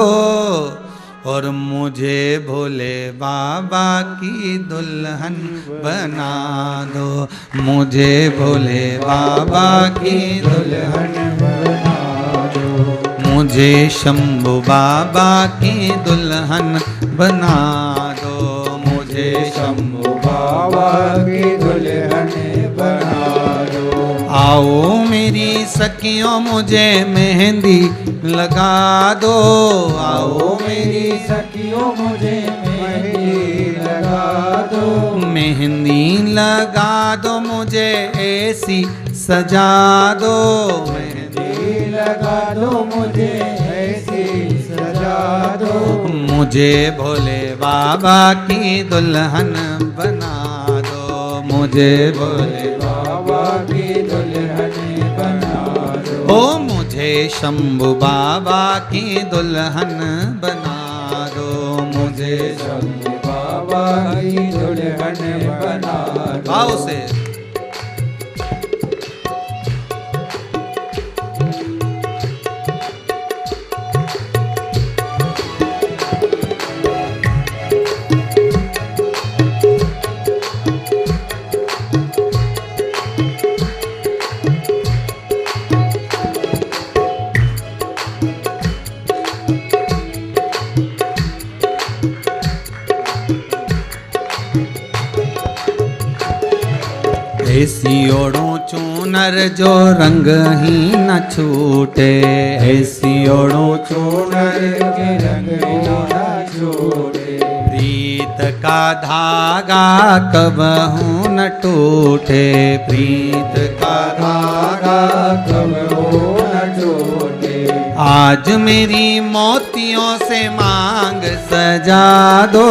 और मुझे भोले बाबा की दुल्हन बना दो, मुझे भोले बाबा की दुल्हन बना दो, मुझे शंभू बाबा की दुल्हन बना दो, मुझे शंभू बाबा की दुल्हन बना दो। आओ मेरी सखियों मुझे मेहंदी लगा दो, आओ मेरी सखियों मुझे मेहंदी लगा दो, मेहंदी लगा दो, मुझे ऐसी सजा दो, मेहंदी लगा दो, मुझे ऐसी सजा दो, मुझे भोले बाबा की दुल्हन बना दो, मुझे भोले बाबा की दुल्हन बना दो, ओ मुझे शंभू बाबा की दुल्हन बना दो, मुझे शंभू बाबा की दुल्हन बना दो। भाव से ऐसी ओढ़ो चूनर जो रंग ही न छूटे, ऐसी ओढ़ो चूनर के रंग न छूटे, प्रीत का धागा कबहू न टूटे, प्रीत का धागा कब हो न टूटे, आज मेरी मोतियों से मांग सजा दो,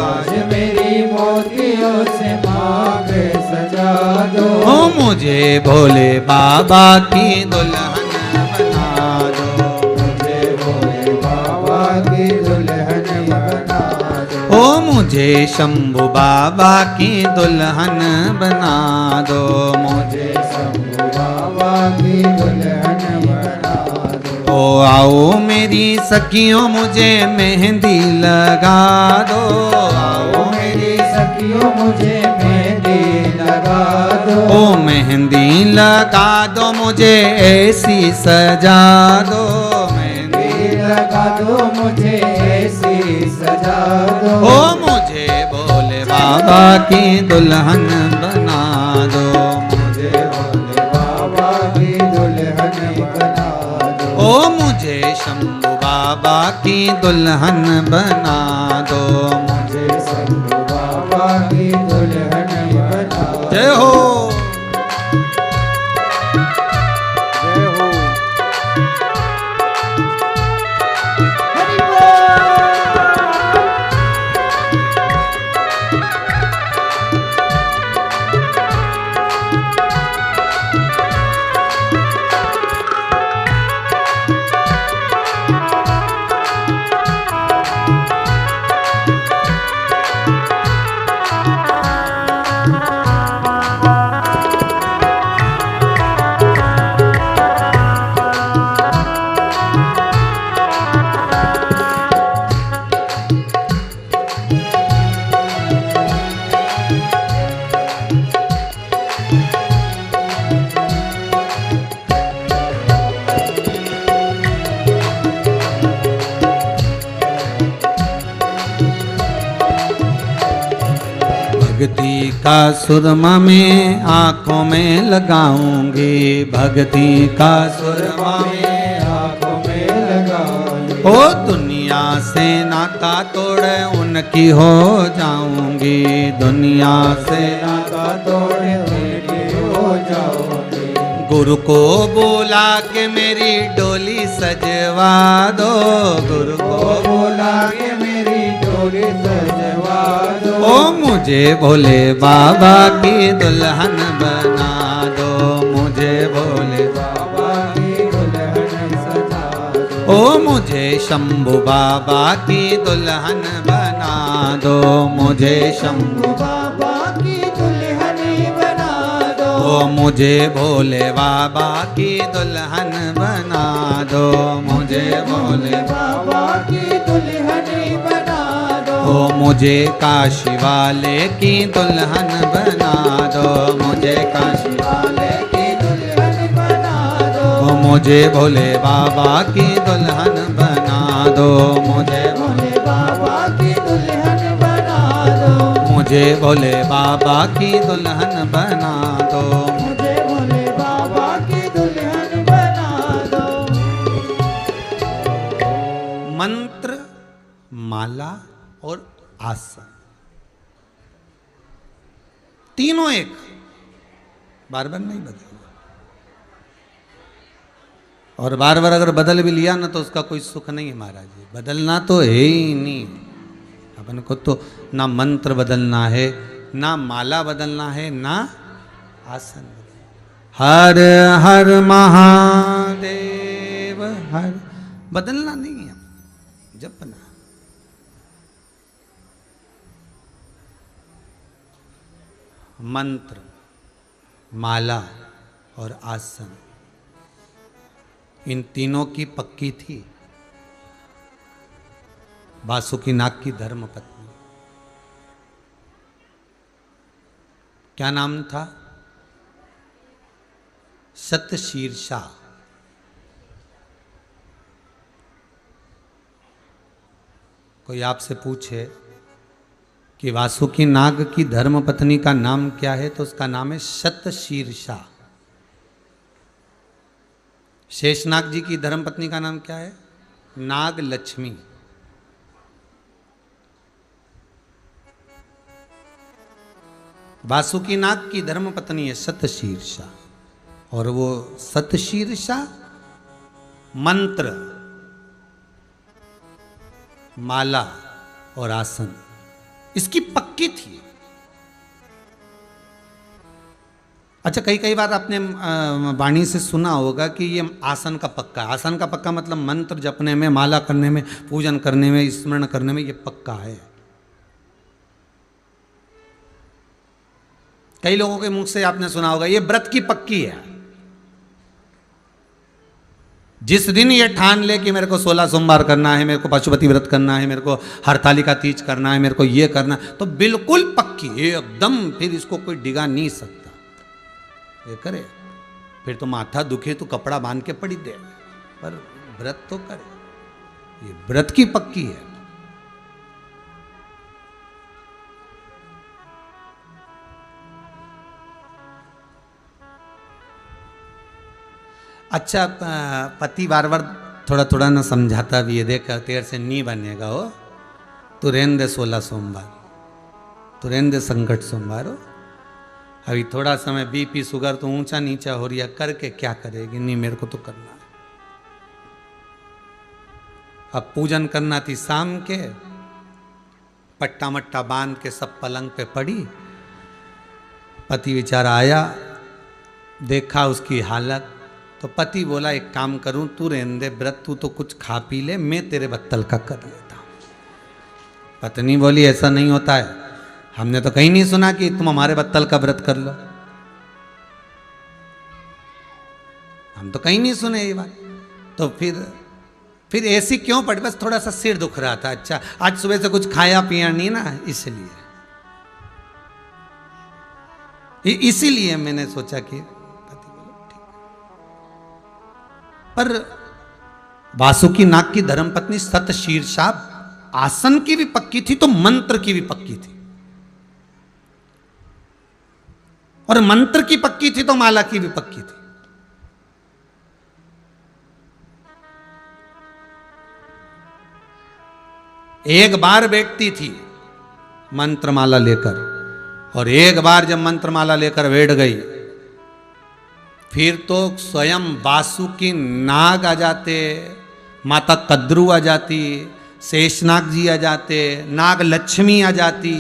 आज मेरी मोतियों से मांग सजा दो, ओ मुझे भोले बाबा की दुल्हन बना दो, मुझे भोले बाबा की दुल्हन बना दो, ओ मुझे शंभू बाबा की दुल्हन बना दो, मुझे शंभू बाबा की दुल्हन बना दो, ओ आओ मेरी सखियों मुझे मेहंदी लगा दो, आओ मेरी सखियों मुझे मेहंदी लगा दो, ओ मेहंदी लगा दो, मुझे ऐसी सजा दो, मेहंदी लगा दो, मुझे ऐसी सजा दो, ओ मुझे भोले बाबा की दुल्हन बना दो, मुझे भोले बाबा की दुल्हन बना दो, ओ मुझे शंभू बाबा की दुल्हन बना दो, मुझे शंभू बाबा की दुल्हन बना दो। जय हो जय हो। भक्ति का सुरमा में आंखों में लगाऊंगी, भक्ति का सुरमा में आँखों में लगाऊंगी, ओ दुनिया से नाता तोड़ उनकी हो जाऊंगी, दुनिया से नाता तोड़े उनकी हो जाओगे, गुरु को बोला के मेरी डोली सजवा दो, गुरु को बोला के मेरी डोली सजवा दो, ओ मुझे भोले बाबा की दुल्हन बना दो, मुझे भोले बाबा की दुल्हन सजा दो, ओ मुझे शंभू बाबा की दुल्हन बना दो, मुझे शंभू बाबा की दुल्हन बना दो, ओ मुझे भोले बाबा की दुल्हन बना दो, मुझे भोले बाबा की दुल्हन बना दो, ओ मुझे काशी वाले की दुल्हन बना दो, मुझे काशी वाले की दुल्हन बना दो, ओ मुझे भोले बाबा की दुल्हन बना दो, मुझे भोले बाबा की दुल्हन बना दो, मुझे भोले बाबा की दुल्हन बना दो। मुझे भोले बाबा की दुल्हन बना दो। मंत्र, माला और आसन तीनों एक, बार बार नहीं बदलेगा। और बार बार अगर बदल भी लिया ना तो उसका कोई सुख नहीं है महाराज जी, बदलना तो है ही नहीं। अपन को तो ना मंत्र बदलना है, ना माला बदलना है, ना आसन बदलना। हर हर महादेव हर, बदलना नहीं है, जपना। मंत्र, माला और आसन इन तीनों की पक्की थी वासुकीनाग की धर्मपत्नी। क्या नाम था? सतशीर्षा। कोई आपसे पूछे कि वासुकीनाग की धर्मपत्नी का नाम क्या है, तो उसका नाम है सतशीर्षा। शेषनाग जी की धर्मपत्नी का नाम क्या है? नाग लक्ष्मी। वासुकीनाग की धर्मपत्नी है सतशीर्षा, और वो सतशीर्षा मंत्र, माला और आसन इसकी पक्की थी। अच्छा, कई बार आपने वाणी से सुना होगा कि ये आसन का पक्का। आसन का पक्का मतलब मंत्र जपने में, माला करने में, पूजन करने में, स्मरण करने में ये पक्का है। कई लोगों के मुख से आपने सुना होगा ये व्रत की पक्की है। जिस दिन ये ठान ले कि मेरे को 16 सोमवार करना है, मेरे को पशुपति व्रत करना है, मेरे को हरतालिका तीज करना है, मेरे को ये करना, तो बिल्कुल पक्की एकदम, फिर इसको कोई डिगा नहीं सकता। ये करे फिर तो माथा दुखे तो कपड़ा बांध के पड़ी दे, पर व्रत तो करे, ये व्रत की पक्की है। अच्छा, पति बार बार थोड़ा थोड़ा ना समझाता भी है, देख तेरे से नहीं बनेगा हो, तू रहने दे 16 सोमवार, तू रहने दे संकट सोमवार हो, अभी थोड़ा समय बीपी शुगर तो ऊंचा नीचा हो रही है, करके क्या करेगी? नहीं, मेरे को तो करना है। अब पूजन करना थी शाम के, पट्टा मट्टा बांध के सब पलंग पे पड़ी। पति बेचारा आया, देखा उसकी हालत, तो पति बोला एक काम करूं, तू रहने दे व्रत, तू तो कुछ खा पी ले, मैं तेरे बत्तल का कर लेता हूं। पत्नी बोली ऐसा नहीं होता है, हमने तो कहीं नहीं सुना कि तुम हमारे बत्तल का व्रत कर लो, हम तो कहीं नहीं सुने ये बात। तो फिर ऐसी क्यों पड़ी? बस थोड़ा सा सिर दुख रहा था। अच्छा, आज सुबह से कुछ खाया पिया नहीं ना, इसीलिए मैंने सोचा कि पर वासुकीनाग की धर्मपत्नी सतशीर्षा आसन की भी पक्की थी तो मंत्र की भी पक्की थी, और मंत्र की पक्की थी तो माला की भी पक्की थी। एक बार बैठती थी मंत्रमाला लेकर, और एक बार जब मंत्रमाला लेकर बैठ गई, फिर तो स्वयं वासुकी नाग आ जाते, माता कद्रू आ जाती, शेषनाग जी आ जाते, नाग लक्ष्मी आ जाती,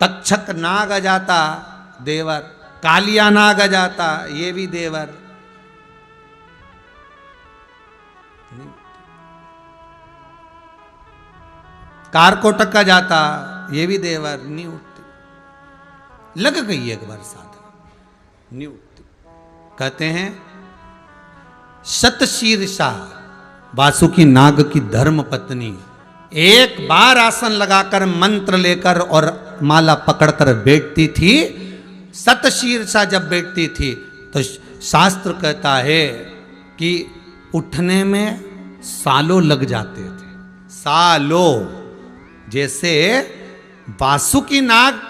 तक्षक नाग आ जाता देवर, कालिया नाग आ जाता ये भी देवर। कारकोटक आ जाता ये भी देवर, नहीं उठती। लग गई एक बार साधना, नियुक्ति। कहते हैं शतशीर्षा वासुकी नाग की धर्म पत्नी एक बार आसन लगाकर मंत्र लेकर और माला पकड़कर बैठती थी। शतशीर्षा जब बैठती थी तो शास्त्र कहता है कि उठने में सालों लग जाते थे, सालों। जैसे वासुकी नाग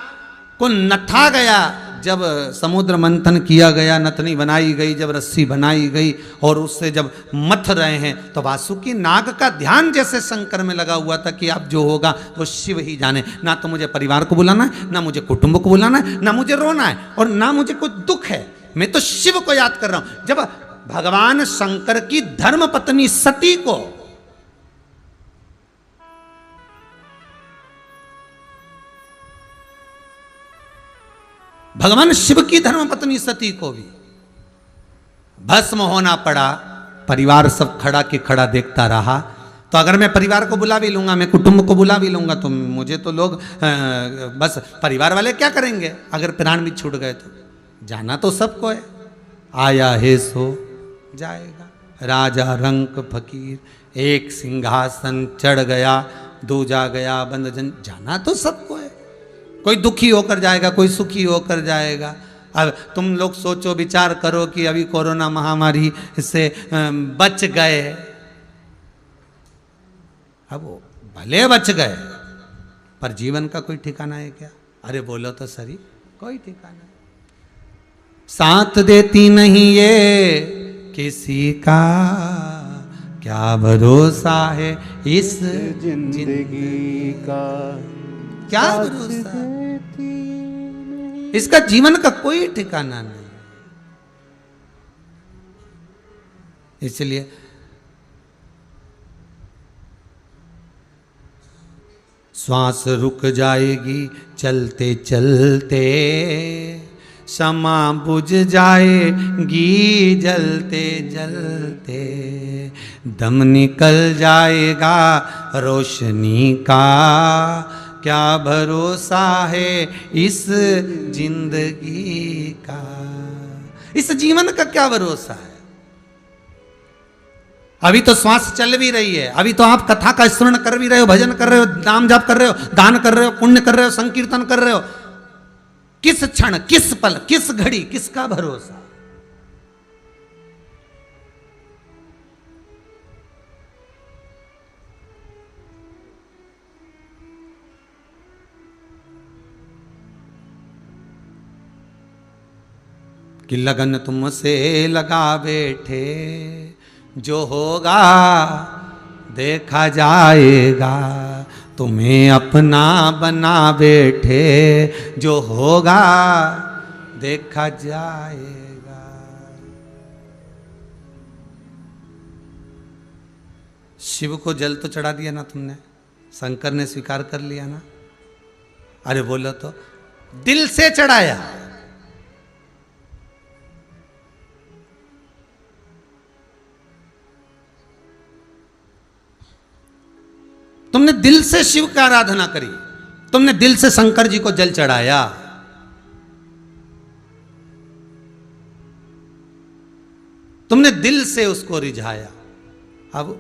को नथा गया, जब समुद्र मंथन किया गया, नथनी बनाई गई, जब रस्सी बनाई गई और उससे जब मथ रहे हैं, तो वासुकी नाग का ध्यान जैसे शंकर में लगा हुआ था कि अब जो होगा वो शिव ही जाने। ना तो मुझे परिवार को बुलाना है, ना मुझे कुटुंब को बुलाना है, ना मुझे रोना है और ना मुझे कोई दुख है, मैं तो शिव को याद कर रहा हूं। जब भगवान शंकर की धर्म पत्नी सती को भगवान शिव की धर्म पत्नी सती को भी भस्म होना पड़ा, परिवार सब खड़ा के खड़ा देखता रहा। तो अगर मैं परिवार को बुला भी लूंगा, मैं कुटुंब को बुला भी लूंगा, तो मुझे तो लोग बस परिवार वाले क्या करेंगे अगर प्राण भी छूट गए तो? जाना तो सबको है, आया है सो जाएगा। राजा रंक फकीर एक सिंहासन चढ़ गया, दूजा गया बंद जन, जाना तो सबको है। कोई दुखी होकर जाएगा, कोई सुखी होकर जाएगा। अब तुम लोग सोचो, विचार करो कि अभी कोरोना महामारी से बच गए, अब वो भले बच गए पर जीवन का कोई ठिकाना है क्या? अरे बोलो तो सही, कोई ठिकाना नहीं। साथ देती नहीं ये किसी का, क्या भरोसा है इस जिंदगी का, क्या भरोसा, इसका जीवन का कोई ठिकाना नहीं। इसलिए श्वास रुक जाएगी चलते चलते, क्षमा बुझ जाएगी जलते जलते, दम निकल जाएगा रोशनी का, क्या भरोसा है इस जिंदगी का। इस जीवन का क्या भरोसा है? अभी तो श्वास चल भी रही है, अभी तो आप कथा का स्मरण कर भी रहे हो, भजन कर रहे हो, नाम जाप कर रहे हो, दान कर रहे हो, पुण्य कर रहे हो, संकीर्तन कर रहे हो। किस क्षण, किस पल, किस घड़ी, किसका भरोसा? कि लगन तुमसे लगा बैठे, जो होगा देखा जाएगा, तुम्हें अपना बना बैठे, जो होगा देखा जाएगा। शिव को जल तो चढ़ा दिया ना तुमने, शंकर ने स्वीकार कर लिया ना। अरे बोलो तो, दिल से चढ़ाया। तुमने दिल से शिव की आराधना करी, तुमने दिल से शंकर जी को जल चढ़ाया। तुमने दिल से उसको रिझाया। अब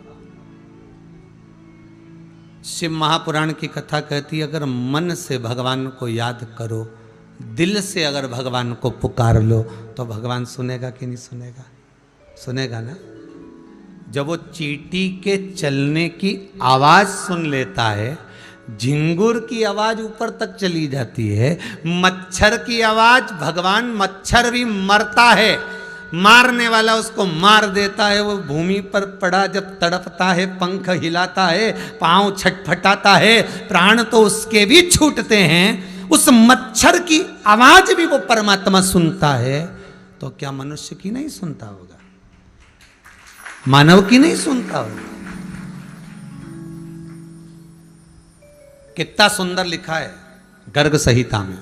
शिव महापुराण की कथा कहती है, अगर मन से भगवान को याद करो, दिल से अगर भगवान को पुकार लो, तो भगवान सुनेगा कि नहीं सुनेगा? सुनेगा ना। जब वो चींटी के चलने की आवाज सुन लेता है, झिंगुर की आवाज ऊपर तक चली जाती है, मच्छर की आवाज, भगवान मच्छर भी मरता है, मारने वाला उसको मार देता है, वो भूमि पर पड़ा जब तड़पता है, पंख हिलाता है, पांव छटपटाता है, प्राण तो उसके भी छूटते हैं, उस मच्छर की आवाज भी वो परमात्मा सुनता है, तो क्या मनुष्य की नहीं सुनता होगा? मानव की नहीं सुनता होगा? कितना सुंदर लिखा है गर्ग संहिता में।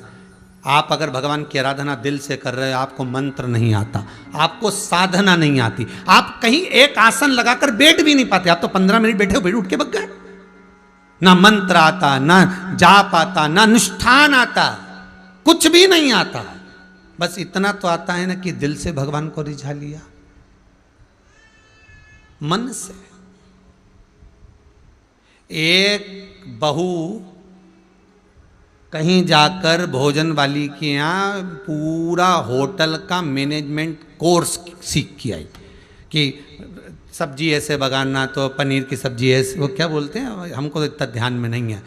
आप अगर भगवान की आराधना दिल से कर रहे हो, आपको मंत्र नहीं आता, आपको साधना नहीं आती, आप कहीं एक आसन लगाकर बैठ भी नहीं पाते, आप तो 15 मिनट बैठे हो, बैठ उठ के बग गए। ना मंत्र आता, ना जाप आता, ना अनुष्ठान आता, कुछ भी नहीं आता। बस इतना तो आता है ना कि दिल से भगवान को रिझा लिया, मन से। एक बहू कहीं जाकर भोजन वाली के यहाँ पूरा होटल का मैनेजमेंट कोर्स सीख के आई कि सब्जी ऐसे बनाना, तो पनीर की सब्जी ऐसे, वो क्या बोलते हैं, हमको तो इतना ध्यान में नहीं है,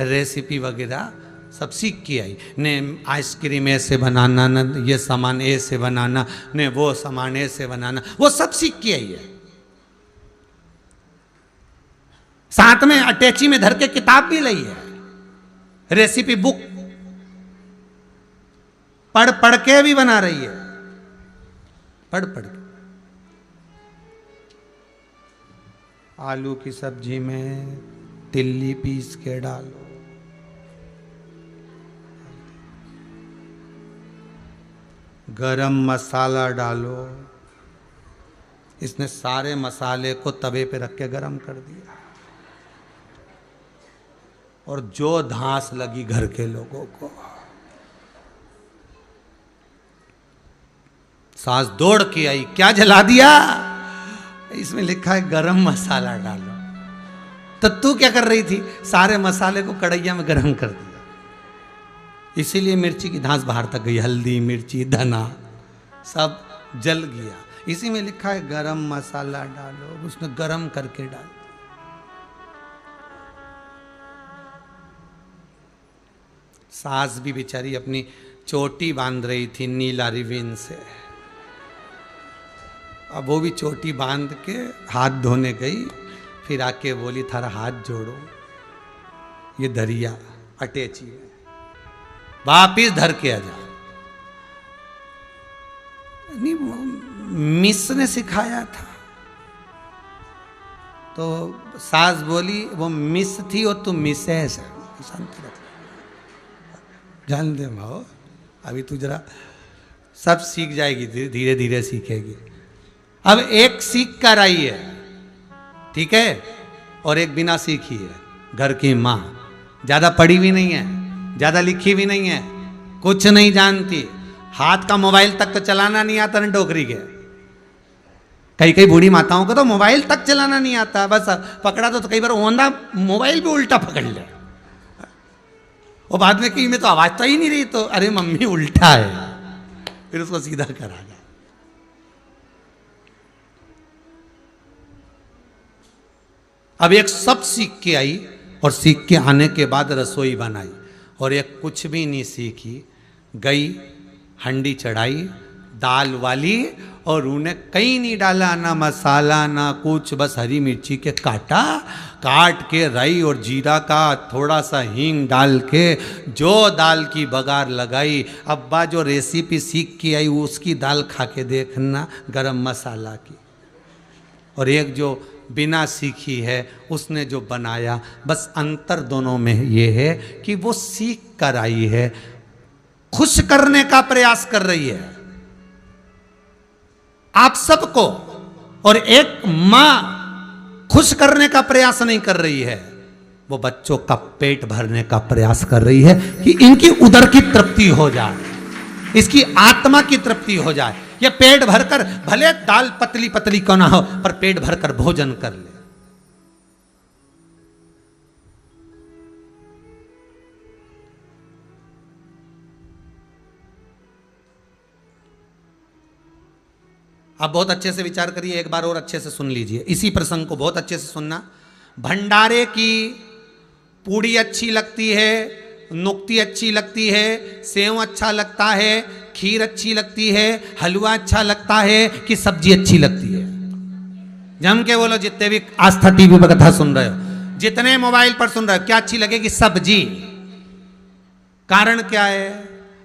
रेसिपी वगैरह सब सीख के आई ने। आइसक्रीम ऐसे बनाना, न ये सामान ऐसे बनाना, ने वो सामान ऐसे बनाना, वो सब सीख के आई है। साथ में अटैची में धर के किताब भी लाई है, रेसिपी बुक पढ़ पढ़ के भी बना रही है, पढ़ पढ़ के। आलू की सब्जी में तिल्ली पीस के डालो, गरम मसाला डालो। इसने सारे मसाले को तवे पे रख के गरम कर दिया, और जो धांस लगी घर के लोगों को, सास दौड़ के आई, क्या जला दिया? इसमें लिखा है गरम मसाला डालो। तो तू क्या कर रही थी? सारे मसाले को कढ़ैया में गरम कर दिया, इसीलिए मिर्ची की धांस बाहर तक गई, हल्दी मिर्ची धना सब जल गया। इसी में लिखा है गरम मसाला डालो, उसने गरम करके डाल। सास भी बेचारी अपनी चोटी बांध रही थी नीला रिबन से, अब वो भी चोटी बांध के हाथ धोने गई, फिर आके बोली थारा हाथ जोड़ो, ये दरिया अटैची है, वापिस धर के आ जा। नहीं, मिस ने सिखाया था। तो सास बोली वो मिस थी और तू मिसेस है, शांति रख, जान दे माओ, अभी तू जरा सब सीख जाएगी, धीरे धीरे सीखेगी। अब एक सीख कर आई है, ठीक है, और एक बिना सीखी है, घर की माँ, ज्यादा पढ़ी भी नहीं है, ज्यादा लिखी भी नहीं है, कुछ नहीं जानती, हाथ का मोबाइल तक तो चलाना नहीं आता ना डोकरी के। कई कई बूढ़ी माताओं को तो मोबाइल तक चलाना नहीं आता, बस पकड़ा तो कई बार ओंधा मोबाइल भी उल्टा पकड़ ले, और बाद में कि मैं तो आवाज तो ही नहीं रही, तो अरे मम्मी उल्टा है, फिर उसको सीधा करा गया। अब एक सब सीख के आई, और सीख के आने के बाद रसोई बनाई, और एक कुछ भी नहीं सीखी, गई हंडी चढ़ाई दाल वाली, और उन्हें कहीं नहीं डाला, ना मसाला ना कुछ, बस हरी मिर्ची के काट के राई और जीरा का थोड़ा सा हींग डाल के जो दाल की बघार लगाई। अब्बा जो रेसिपी सीख के आई उसकी दाल खा के देखना, गरम मसाला की। और एक जो बिना सीखी है उसने जो बनाया, बस अंतर दोनों में ये है कि वो सीख कर आई है, खुश करने का प्रयास कर रही है आप सबको, और एक मां खुश करने का प्रयास नहीं कर रही है, वो बच्चों का पेट भरने का प्रयास कर रही है कि इनकी उदर की तृप्ति हो जाए, इसकी आत्मा की तृप्ति हो जाए। ये पेट भरकर, भले दाल पतली पतली क्यों ना हो, पर पेट भरकर भोजन कर ले। आप बहुत अच्छे से विचार करिए, एक बार और अच्छे से सुन लीजिए, इसी प्रसंग को बहुत अच्छे से सुनना। भंडारे की पूड़ी अच्छी लगती है, नुक्ती अच्छी लगती है, सेव अच्छा लगता है, खीर अच्छी लगती है, हलवा अच्छा लगता है, कि सब्जी अच्छी लगती है? जम के बोलो, जितने भी आस्था टीवी पर कथा सुन रहे हो, जितने मोबाइल पर सुन रहे हो, क्या अच्छी लगेगी? सब्जी। कारण क्या है?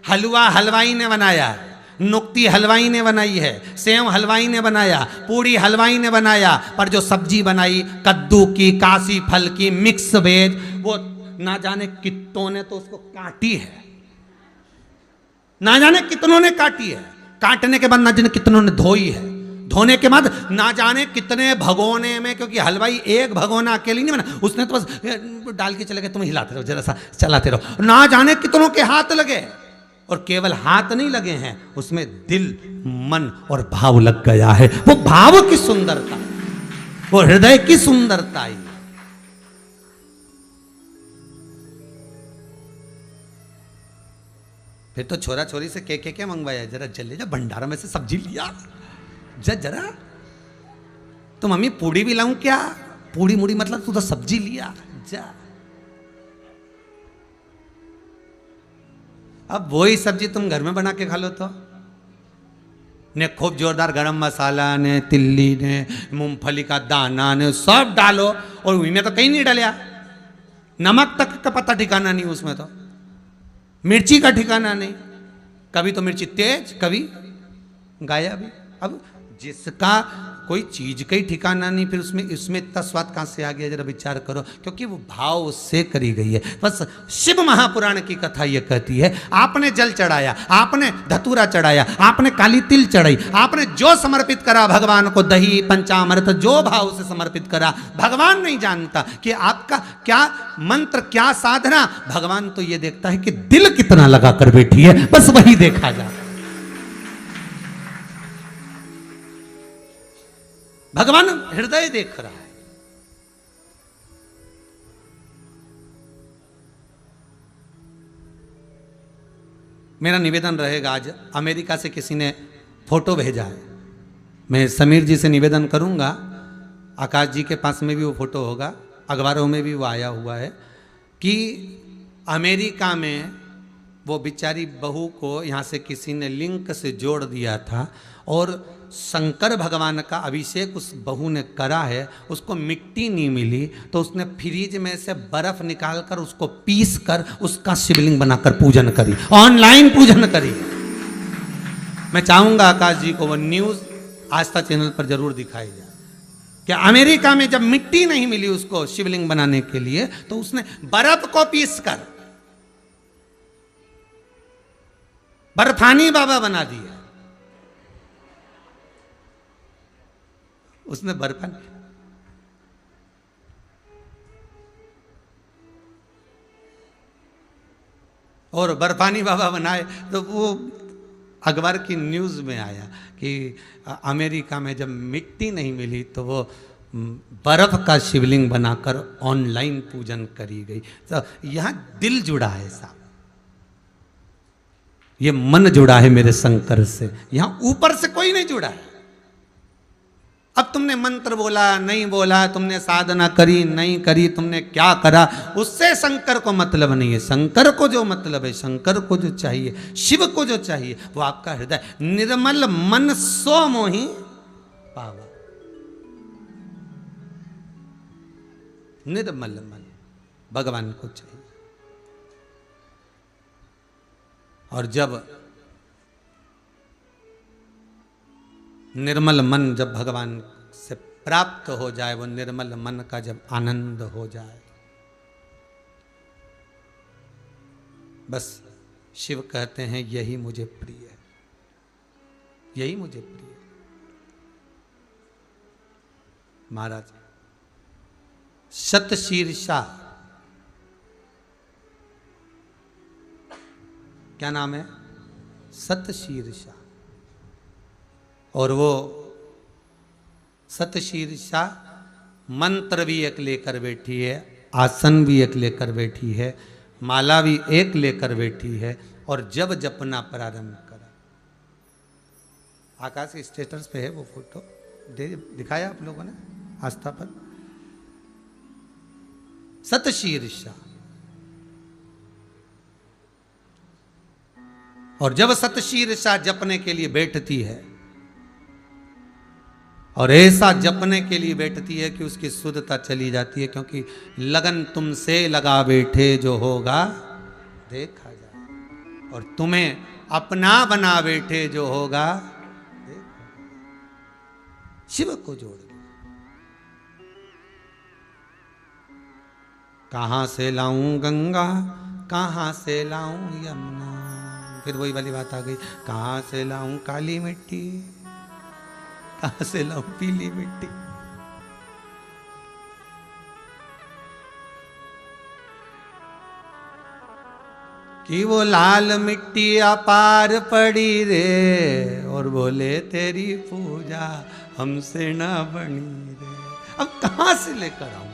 हलवा हलवाई ने बनाया है, नुक्ती हलवाई ने बनाई है, सेव हलवाई ने बनाया, पूड़ी हलवाई ने बनाया, पर जो सब्जी बनाई कद्दू की, काशी फल की, मिक्स वेज, वो ना जाने कितनों ने तो उसको काटी है, ना जाने कितनों ने काटी है, काटने के बाद ना जाने कितनों ने धोई है, धोने के बाद ना जाने कितने भगोने में, क्योंकि हलवाई एक भगोना अकेले नहीं बना, उसने तो बस डाल के चले गए, तुम हिलाते रहो, जरा सा चलाते रहो, ना जाने कितनों के हाथ लगे। और केवल हाथ नहीं लगे हैं, उसमें दिल, मन और भाव लग गया है। वो भाव की सुंदरता, वो हृदय की सुंदरता है। फिर तो छोरा छोरी से क्या मंगवाया, जरा जल्दी जा भंडारा में से सब्जी लिया जरा। तो मम्मी पूड़ी भी लाऊं क्या? पूड़ी मुड़ी मतलब तू तो सब्जी लिया जा। अब वही सब्जी तुम घर में बना के खा लो तो ने खूब जोरदार गरम मसाला ने, तिल्ली ने, मूंगफली का दाना ने सब डालो, और उनमें तो कहीं नहीं डालिया, नमक तक का पता ठिकाना नहीं उसमें, तो मिर्ची का ठिकाना नहीं, कभी तो मिर्ची तेज कभी गायब। अब जिसका कोई चीज का ही ठिकाना नहीं, फिर उसमें इतना स्वाद कहां से आ गया, जरा विचार करो। क्योंकि वो भाव उससे करी गई है। बस शिव महापुराण की कथा ये कहती है, आपने जल चढ़ाया, आपने धतूरा चढ़ाया, आपने काली तिल चढ़ाई, आपने जो समर्पित करा भगवान को, दही पंचामृत जो भाव से समर्पित करा, भगवान नहीं जानता कि आपका क्या मंत्र क्या साधना, भगवान तो ये देखता है कि दिल कितना लगा कर बैठी है, बस वही देखा जाता। भगवान हृदय देख रहा है। मेरा निवेदन रहेगा, आज अमेरिका से किसी ने फोटो भेजा है, मैं समीर जी से निवेदन करूंगा, आकाश जी के पास में भी वो फोटो होगा, अखबारों में भी वो आया हुआ है, कि अमेरिका में वो बेचारी बहू को यहाँ से किसी ने लिंक से जोड़ दिया था, और शंकर भगवान का अभिषेक उस बहू ने करा है, उसको मिट्टी नहीं मिली, तो उसने फ्रिज में से बर्फ निकालकर उसको पीस कर उसका शिवलिंग बनाकर पूजन करी, ऑनलाइन पूजन करी। मैं चाहूंगा आकाश जी को वो न्यूज आस्था चैनल पर जरूर दिखाई जाए कि अमेरिका में जब मिट्टी नहीं मिली उसको शिवलिंग बनाने के लिए, तो उसने बर्फ को पीस कर बर्फानी बाबा बना दिया। उसने बर्फानी, और बर्फानी बाबा बनाए, तो वो अखबार की न्यूज़ में आया कि अमेरिका में जब मिट्टी नहीं मिली तो वो बर्फ का शिवलिंग बनाकर ऑनलाइन पूजन करी गई। तो यहाँ दिल जुड़ा है साहब, ये मन जुड़ा है मेरे शंकर से, यहाँ ऊपर से कोई नहीं जुड़ा है। अब तुमने मंत्र बोला नहीं बोला, तुमने साधना करी नहीं करी, तुमने क्या करा, उससे शंकर को मतलब नहीं है। शंकर को जो मतलब है, शंकर को जो चाहिए, शिव को जो चाहिए, वो आपका हृदय। निर्मल मन सो मोहि पावा, निर्मल मन भगवान को चाहिए। और जब निर्मल मन जब भगवान से प्राप्त हो जाए, वो निर्मल मन का जब आनंद हो जाए, बस शिव कहते हैं यही मुझे प्रिय है, यही मुझे प्रिय है। महाराज शतशीर्षा, क्या नाम है? शतशीर्षा। और वो शतशीर्षा मंत्र भी एक लेकर बैठी है, आसन भी एक लेकर बैठी है, माला भी एक लेकर बैठी है, और जब जपना प्रारंभ करा। आकाश के स्टेटस पे है वो फोटो, दिखाया आप लोगों ने आस्था पर। शतशीर्षा, और जब शतशीर्षा जपने के लिए बैठती है, और ऐसा जपने के लिए बैठती है कि उसकी शुद्धता चली जाती है, क्योंकि लगन तुमसे लगा बैठे जो होगा देखा जाए, और तुम्हें अपना बना बैठे जो होगा देखा। शिव को जोड़ दो। कहां से लाऊं गंगा, कहां से लाऊं यमुना, फिर वही वाली बात आ गई, कहां से लाऊं काली मिट्टी, कहां से लाऊं पीली मिट्टी। कि वो लाल मिट्टी अपार पड़ी रे और बोले तेरी पूजा हमसे ना बनी रे। अब कहां से लेकर आऊं,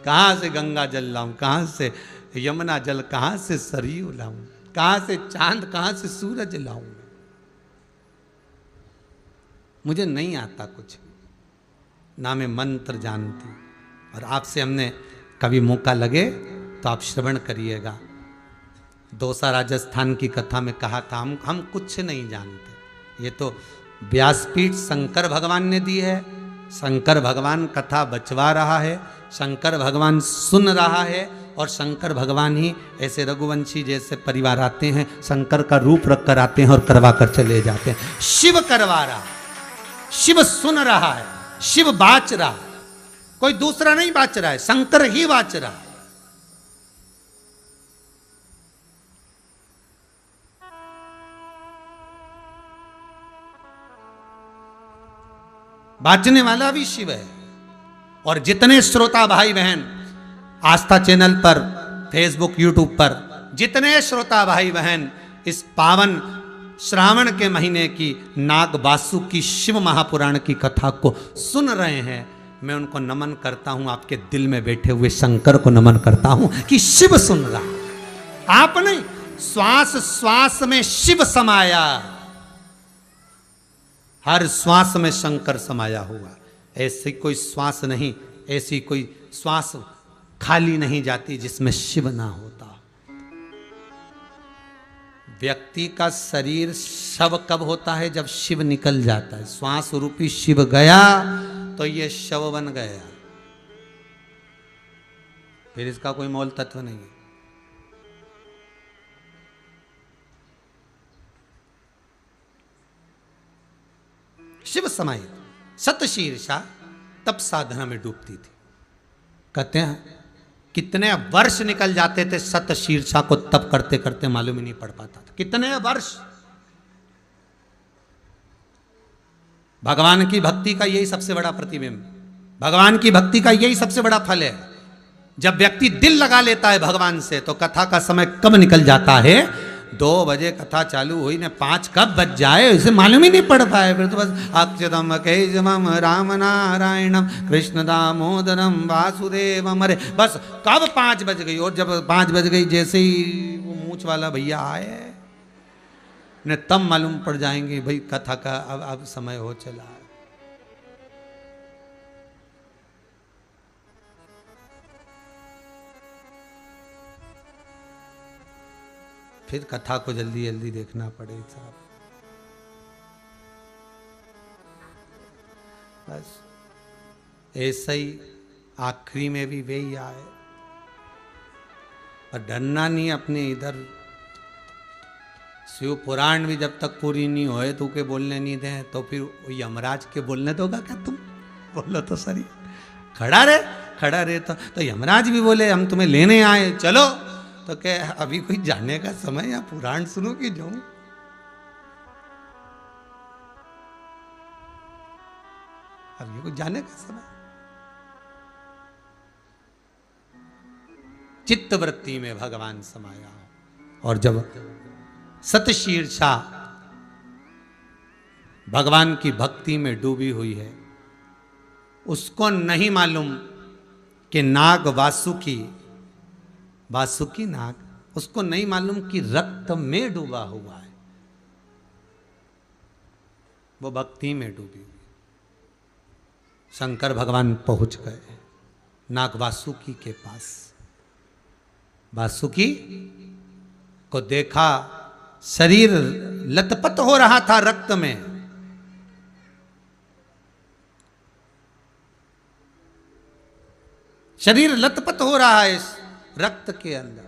कहां से गंगा जल लाऊं, कहां से यमुना जल, कहां से सरयू लाऊं, कहां से चांद, कहां से सूरज लाऊं। मुझे नहीं आता कुछ, ना मैं मंत्र जानती। और आपसे हमने कभी मौका लगे तो आप श्रवण करिएगा। दौसा राजस्थान की कथा में कहा था हम कुछ नहीं जानते। ये तो व्यासपीठ शंकर भगवान ने दी है। शंकर भगवान कथा बचवा रहा है, शंकर भगवान सुन रहा है, और शंकर भगवान ही ऐसे रघुवंशी जैसे परिवार आते हैं, शंकर का रूप रख कर आते हैं और करवा कर चले जाते हैं। शिव करवा रहा, शिव सुन रहा है, शिव बाच रहा, कोई दूसरा नहीं बाच रहा है, शंकर ही बाच रहा है। बाचने वाला भी शिव है। और जितने श्रोता भाई बहन आस्था चैनल पर, फेसबुक, यूट्यूब पर जितने श्रोता भाई बहन इस पावन श्रावण के महीने की नाग वासुकी शिव महापुराण की कथा को सुन रहे हैं, मैं उनको नमन करता हूं। आपके दिल में बैठे हुए शंकर को नमन करता हूं कि शिव सुन रहा। आप नहीं, श्वास श्वास में शिव समाया, हर श्वास में शंकर समाया हुआ। ऐसी कोई श्वास नहीं, ऐसी कोई श्वास खाली नहीं जाती जिसमें शिव ना होता। व्यक्ति का शरीर शव कब होता है? जब शिव निकल जाता है। श्वास रूपी शिव गया तो ये शव बन गया, फिर इसका कोई मोल तत्व नहीं है। शिव समाहित, सतशीर्षा तप साधना में डूबती थी। कहते हैं कितने वर्ष निकल जाते थे सतशीर्षा को तप करते करते, मालूम ही नहीं पड़ पाता था कितने वर्ष। भगवान की भक्ति का यही सबसे बड़ा प्रतिबिंब, भगवान की भक्ति का यही सबसे बड़ा फल है। जब व्यक्ति दिल लगा लेता है भगवान से, तो कथा का समय कब निकल जाता है। 2 बजे कथा चालू हुई ने 5 कब बज जाए इसे मालूम ही नहीं पड़ पाए। फिर तो बस अक्षतम केशवम राम नारायणम कृष्ण दामोदरम वासुदेवम, अरे बस कब 5 बज गई। और जब 5 बज गई, जैसे ही वो मूछ वाला भैया आए ने, तब मालूम पड़ जाएंगे भाई कथा का अब समय हो चला है। फिर कथा को जल्दी जल्दी देखना पड़े साहब। बस ऐसा ही आखिरी में भी वही आए। और डरना नहीं अपने इधर। शिव पुराण भी जब तक पूरी नहीं होए तो के बोलने नहीं दे, तो फिर यमराज के बोलने दोगा क्या तुम? बोलो तो सही, खड़ा रहे तो यमराज भी बोले हम तुम्हें लेने आए, चलो। तो क्या अभी कोई जाने का समय, या पुराण सुनो कि जाऊं? अभी कोई जाने का समय। चित्त वृत्ति में भगवान समाया। और जब सतशीर्षा भगवान की भक्ति में डूबी हुई है, उसको नहीं मालूम कि नाग वासुकी नाग, उसको नहीं मालूम कि रक्त में डूबा हुआ है। वो भक्ति में डूबी हुई। शंकर भगवान पहुंच गए नाग वासुकी के पास। वासुकी को देखा, शरीर लथपथ हो रहा था रक्त में। शरीर लथपथ हो रहा है इस रक्त के अंदर।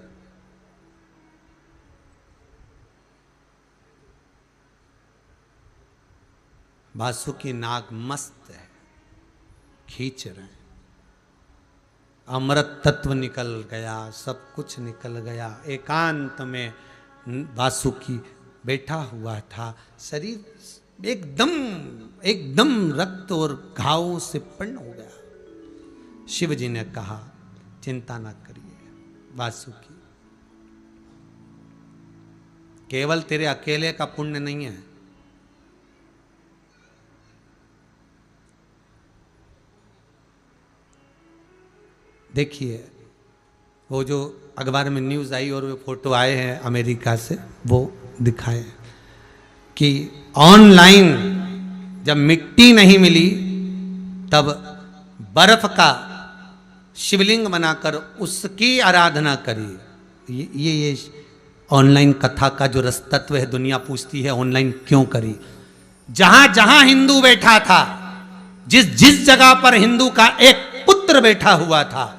वासुकी नाग मस्त है, खींच रहे हैं। अमृत तत्व निकल गया, सब कुछ निकल गया। एकांत में वासुकी बैठा हुआ था। शरीर एकदम रक्त और घावों से पूर्ण हो गया। शिव जी ने कहा चिंता न करिए वासुकी, केवल तेरे अकेले का पुण्य नहीं है, देखिए वो जो अखबार में न्यूज़ आई और वो फोटो आए हैं अमेरिका से, वो दिखाए कि ऑनलाइन जब मिट्टी नहीं मिली तब बर्फ का शिवलिंग बनाकर उसकी आराधना करी। ये ऑनलाइन कथा का जो रसतत्व है, दुनिया पूछती है ऑनलाइन क्यों करी। जहां जहां हिंदू बैठा था, जिस जिस जगह पर हिंदू का एक पुत्र बैठा हुआ था,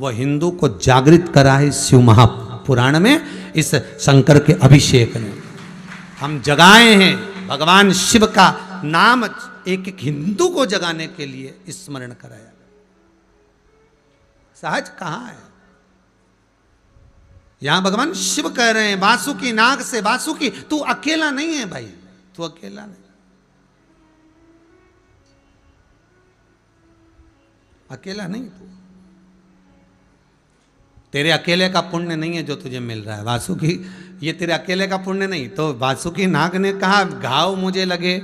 वह हिंदू को जागृत करा है शिव महापुराण में, इस शंकर के अभिषेक ने। हम जगाए हैं भगवान शिव का नाम, एक एक हिंदू को जगाने के लिए स्मरण कराया। सहज कहां है? यहां भगवान शिव कह रहे हैं वासुकी नाग से, वासुकी तू अकेला नहीं है भाई, तू अकेला नहीं, अकेला नहीं तू। तेरे अकेले का पुण्य नहीं है जो तुझे मिल रहा है वासुकी, ये तेरे अकेले का पुण्य नहीं। तो वासुकी नाग ने कहा घाव मुझे लगे,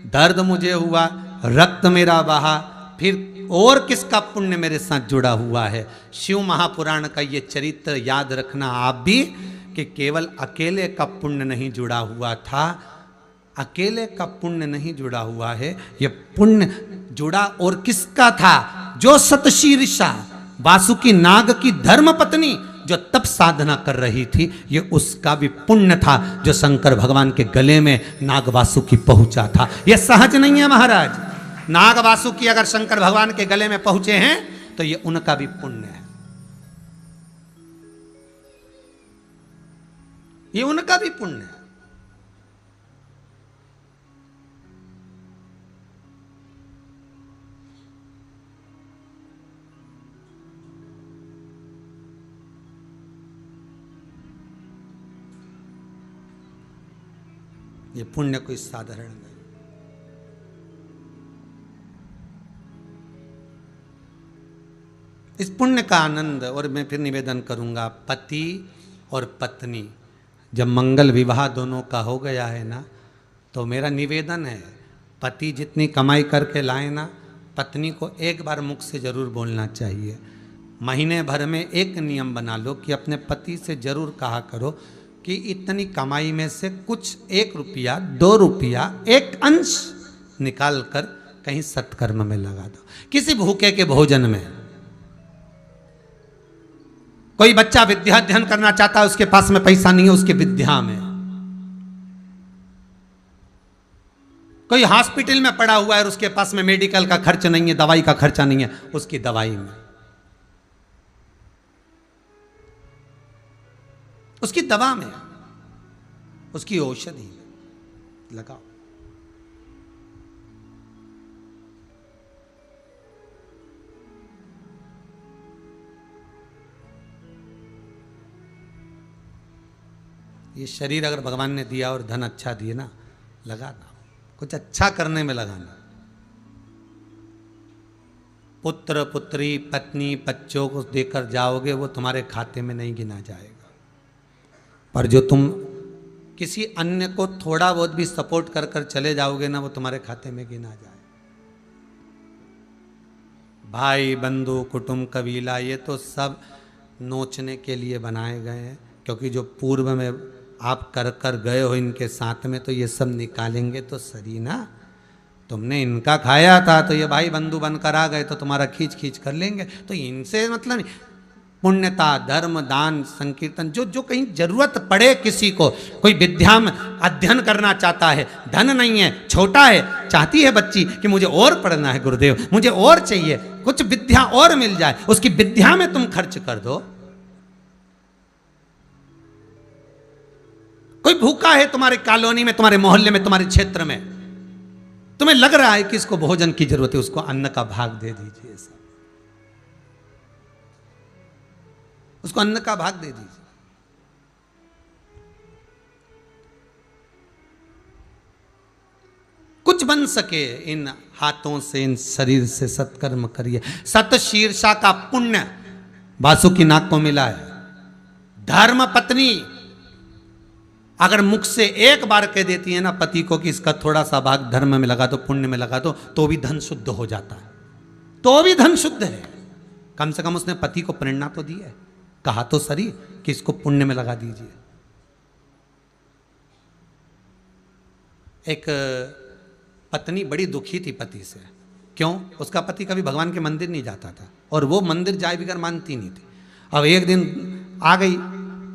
दर्द मुझे हुआ, रक्त मेरा बहा, फिर और किसका पुण्य मेरे साथ जुड़ा हुआ है। शिव महापुराण का ये चरित्र याद रखना आप भी, कि केवल अकेले का पुण्य नहीं जुड़ा हुआ था, अकेले का पुण्य नहीं जुड़ा हुआ है, ये पुण्य जुड़ा और किसका था? जो सतशीर्षा वासुकी नाग की धर्म पत्नी जो तप साधना कर रही थी, ये उसका भी पुण्य था जो शंकर भगवान के गले में नाग वासुकी पहुंचा था। ये सहज नहीं है महाराज। नाग वासुकी अगर शंकर भगवान के गले में पहुंचे हैं तो ये उनका भी पुण्य है, ये उनका भी पुण्य है। ये पुण्य कोई साधारण नहीं। इस पुण्य का आनंद, और मैं फिर निवेदन करूंगा, पति और पत्नी जब मंगल विवाह दोनों का हो गया है ना, तो मेरा निवेदन है पति जितनी कमाई करके लाए ना, पत्नी को एक बार मुख से जरूर बोलना चाहिए। महीने भर में एक नियम बना लो कि अपने पति से जरूर कहा करो कि इतनी कमाई में से कुछ 1 रुपया 2 रुपया एक अंश निकाल कर कहीं सत्कर्म में लगा दो, किसी भूखे के भोजन में। कोई बच्चा विद्या अध्ययन करना चाहता है, उसके पास में पैसा नहीं है, उसकी विद्या में। कोई हॉस्पिटल में पड़ा हुआ है और उसके पास में मेडिकल का खर्च नहीं है, दवाई का खर्चा नहीं है, उसकी दवाई में, उसकी दवा में, उसकी औषधि में लगाओ। ये शरीर अगर भगवान ने दिया और धन अच्छा दिए ना, लगाना, कुछ अच्छा करने में लगाना। पुत्र पुत्री पत्नी बच्चों को देकर जाओगे, वो तुम्हारे खाते में नहीं गिना जाएगा, पर जो तुम किसी अन्य को थोड़ा बहुत भी सपोर्ट कर कर चले जाओगे ना, वो तुम्हारे खाते में गिना जाए। भाई बंधु कुटुंब कबीला ये तो सब नोचने के लिए बनाए गए हैं, क्योंकि जो पूर्व में आप कर कर गए हो इनके साथ में, तो ये सब निकालेंगे तो सही ना। तुमने इनका खाया था तो ये भाई बंधु बनकर आ गए तो तुम्हारा खींच खींच कर लेंगे, तो इनसे मतलब नहीं। पुण्यता, धर्म, दान, संकीर्तन, जो जो कहीं जरूरत पड़े किसी को, कोई विद्या में अध्ययन करना चाहता है, धन नहीं है, छोटा है, चाहती है बच्ची कि मुझे और पढ़ना है गुरुदेव, मुझे और चाहिए, कुछ विद्या और मिल जाए, उसकी विद्या में तुम खर्च कर दो। कोई भूखा है तुम्हारे कॉलोनी में, तुम्हारे मोहल्ले में, तुम्हारे क्षेत्र में, तुम्हें लग रहा है कि इसको भोजन की जरूरत है, उसको अन्न का भाग दे दीजिए, उसको अन्न का भाग दे दीजिए। कुछ बन सके इन हाथों से, इन शरीर से सत्कर्म करिए। सतशीर्षा का पुण्य वासुकी नाग को मिला है। धर्म पत्नी अगर मुख से एक बार कह देती है ना पति को कि इसका थोड़ा सा भाग धर्म में लगा दो, पुण्य में लगा दो, तो भी धन शुद्ध हो जाता है, तो भी धन शुद्ध है। कम से कम उसने पति को प्रेरणा तो दी है, कहा तो सही कि इसको पुण्य में लगा दीजिए। एक पत्नी बड़ी दुखी थी पति से। क्यों? उसका पति कभी भगवान के मंदिर नहीं जाता था और वो मंदिर जाए बिगर मानती नहीं थी। अब एक दिन आ गई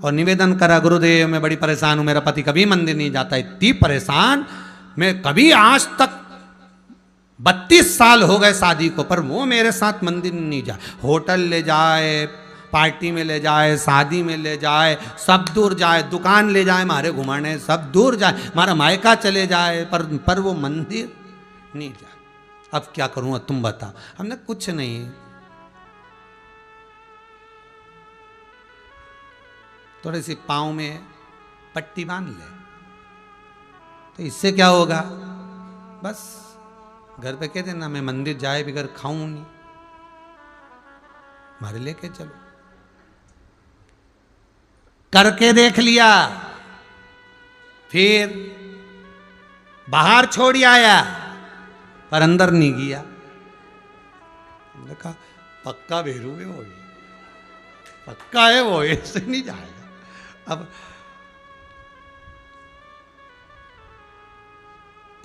और निवेदन करा, गुरुदेव मैं बड़ी परेशान हूं, मेरा पति कभी मंदिर नहीं जाता, इतनी परेशान, मैं कभी आज तक 32 साल हो गए शादी को, पर वो मेरे साथ मंदिर नहीं जाए। होटल ले जाए, पार्टी में ले जाए, शादी में ले जाए, सब दूर जाए, दुकान ले जाए, मारे घुमाने सब दूर जाए, हमारा मायका चले जाए, पर वो मंदिर नहीं जाए। अब क्या करूँ, तुम बताओ। हमने कुछ नहीं, थोड़ी सी पाँव में पट्टी बांध ले, तो इससे क्या होगा, बस घर पे कह देना मैं मंदिर जाए बगैर खाऊं नहीं, मारे लेके चलो। करके देख लिया, फिर बाहर छोड़ आया, पर अंदर नहीं गया। देखा पक्का भेरू है वो, पक्का है वो, ऐसे नहीं जाएगा। अब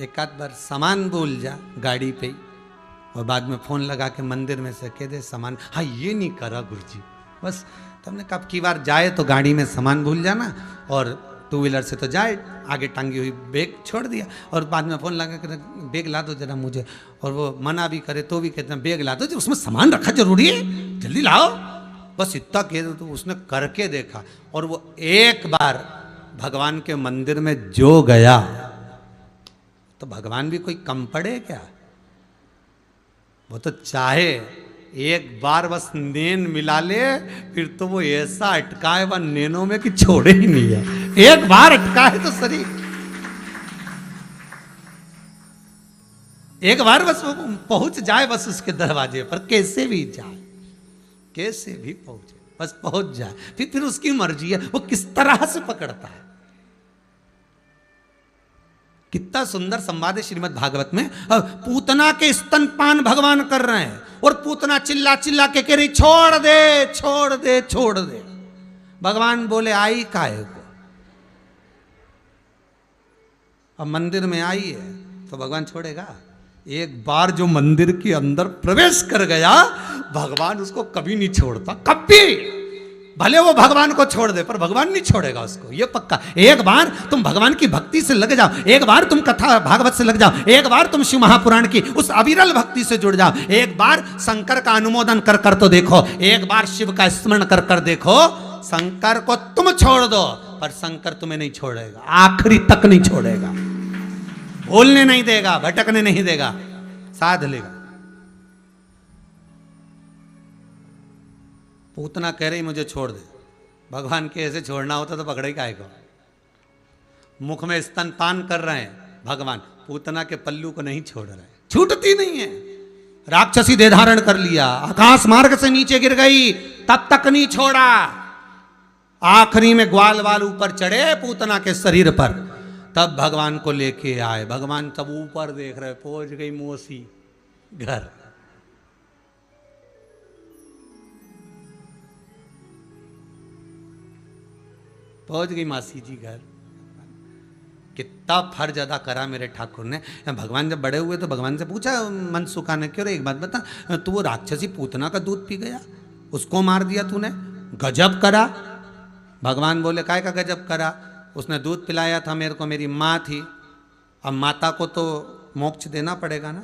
एक आध बार सामान भूल जा गाड़ी पे ही, और बाद में फोन लगा के मंदिर में से कह दे सामान, हाँ ये नहीं करा गुरुजी, बस तुमने कब की बार जाए तो गाड़ी में सामान भूल जाना, और टू व्हीलर से तो जाए, आगे टांगी हुई बैग छोड़ दिया, और बाद में फोन लगा कर बैग ला दो जरा मुझे, और वो मना भी करे तो भी कहते हैं बैग ला दो, उसमें सामान रखा जरूरी है, जल्दी लाओ, बस इतना कह दो। तो उसने करके देखा, और वो एक बार भगवान के मंदिर में जो गया, तो भगवान भी कोई कम पड़े क्या, वो तो चाहे एक बार बस नैन मिला ले, फिर तो वो ऐसा अटका है वह नैनों में कि छोड़े ही नहीं है। एक बार अटका है तो सही, एक बार बस वो पहुंच जाए बस उसके दरवाजे पर, कैसे भी जाए, कैसे भी पहुंचे, बस पहुंच जाए, फिर उसकी मर्जी है वो किस तरह से पकड़ता है। कितना सुंदर संवाद है श्रीमद् भागवत में। पूतना के स्तनपान भगवान कर रहे हैं, और पूतना चिल्ला चिल्ला के कह रही छोड़ दे छोड़ दे छोड़ दे। भगवान बोले आई काहे को, अब मंदिर में आई है तो भगवान छोड़ेगा? एक बार जो मंदिर के अंदर प्रवेश कर गया, भगवान उसको कभी नहीं छोड़ता, कभी, भले वो भगवान को छोड़ दे पर भगवान नहीं छोड़ेगा उसको, ये पक्का। एक बार तुम भगवान की भक्ति से लग जाओ, एक बार तुम कथा भागवत से लग जाओ, एक बार तुम शिव महापुराण की उस अविरल भक्ति से जुड़ जाओ, एक बार शंकर का अनुमोदन कर कर तो देखो, एक बार शिव का स्मरण कर कर देखो। शंकर को तुम छोड़ दो पर शंकर तुम्हें नहीं छोड़ेगा, आखिरी तक नहीं छोड़ेगा, भूलने नहीं देगा, भटकने नहीं देगा, साध लेगा। पूतना कह रही मुझे छोड़ दे, भगवान के ऐसे छोड़ना होता तो पकड़े काहे को। मुख में स्तनपान कर रहे हैं भगवान, पूतना के पल्लू को नहीं छोड़ रहे, छूटती नहीं है। राक्षसी देह धारण कर लिया, आकाश मार्ग से नीचे गिर गई, तब तक नहीं छोड़ा। आखिरी में ग्वाल वाल ऊपर चढ़े पूतना के शरीर पर, तब भगवान को लेके आए। भगवान तब ऊपर देख रहे, पहुंच गई मौसी घर। पहुंच गई मासी जी घर। कितना फर्ज अदा करा मेरे ठाकुर ने। भगवान जब बड़े हुए तो भगवान से पूछा मन सुखाने क्यों, एक बात बता, तू वो राक्षसी पूतना का दूध पी गया, उसको मार दिया तूने, गजब करा। भगवान बोले काय का गजब करा, उसने दूध पिलाया था मेरे को, मेरी माँ थी, अब माता को तो मोक्ष देना पड़ेगा ना,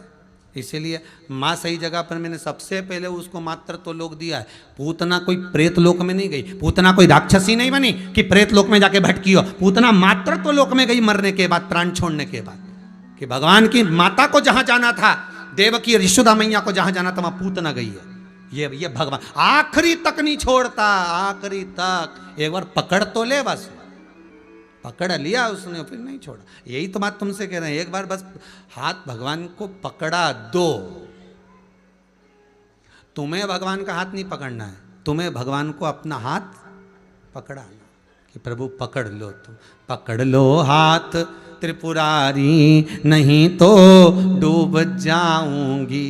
इसीलिए माँ सही जगह पर मैंने सबसे पहले उसको मात्र तो लोक दिया है। पूतना कोई प्रेत लोक में नहीं गई, पूतना कोई राक्षसी नहीं बनी कि प्रेत लोक में जाके भटकी हो। पूतना मात्र तो लोक में गई मरने के बाद, प्राण छोड़ने के बाद, कि भगवान की माता को जहां जाना था, देवकी और यशोदा मैया को जहां जाना था, वहां पूतना गई है। ये भगवान आखिरी तक नहीं छोड़ता, आखिरी तक। एक बार पकड़ तो ले, बस पकड़ लिया उसने, फिर नहीं छोड़ा। यही तो बात तुमसे कह रहे हैं, एक बार बस हाथ भगवान को पकड़ा दो। तुम्हें भगवान का हाथ नहीं पकड़ना है, तुम्हें भगवान को अपना हाथ पकड़ाना, कि प्रभु पकड़ लो, तुम पकड़ लो हाथ त्रिपुरारी, नहीं तो डूब जाऊंगी।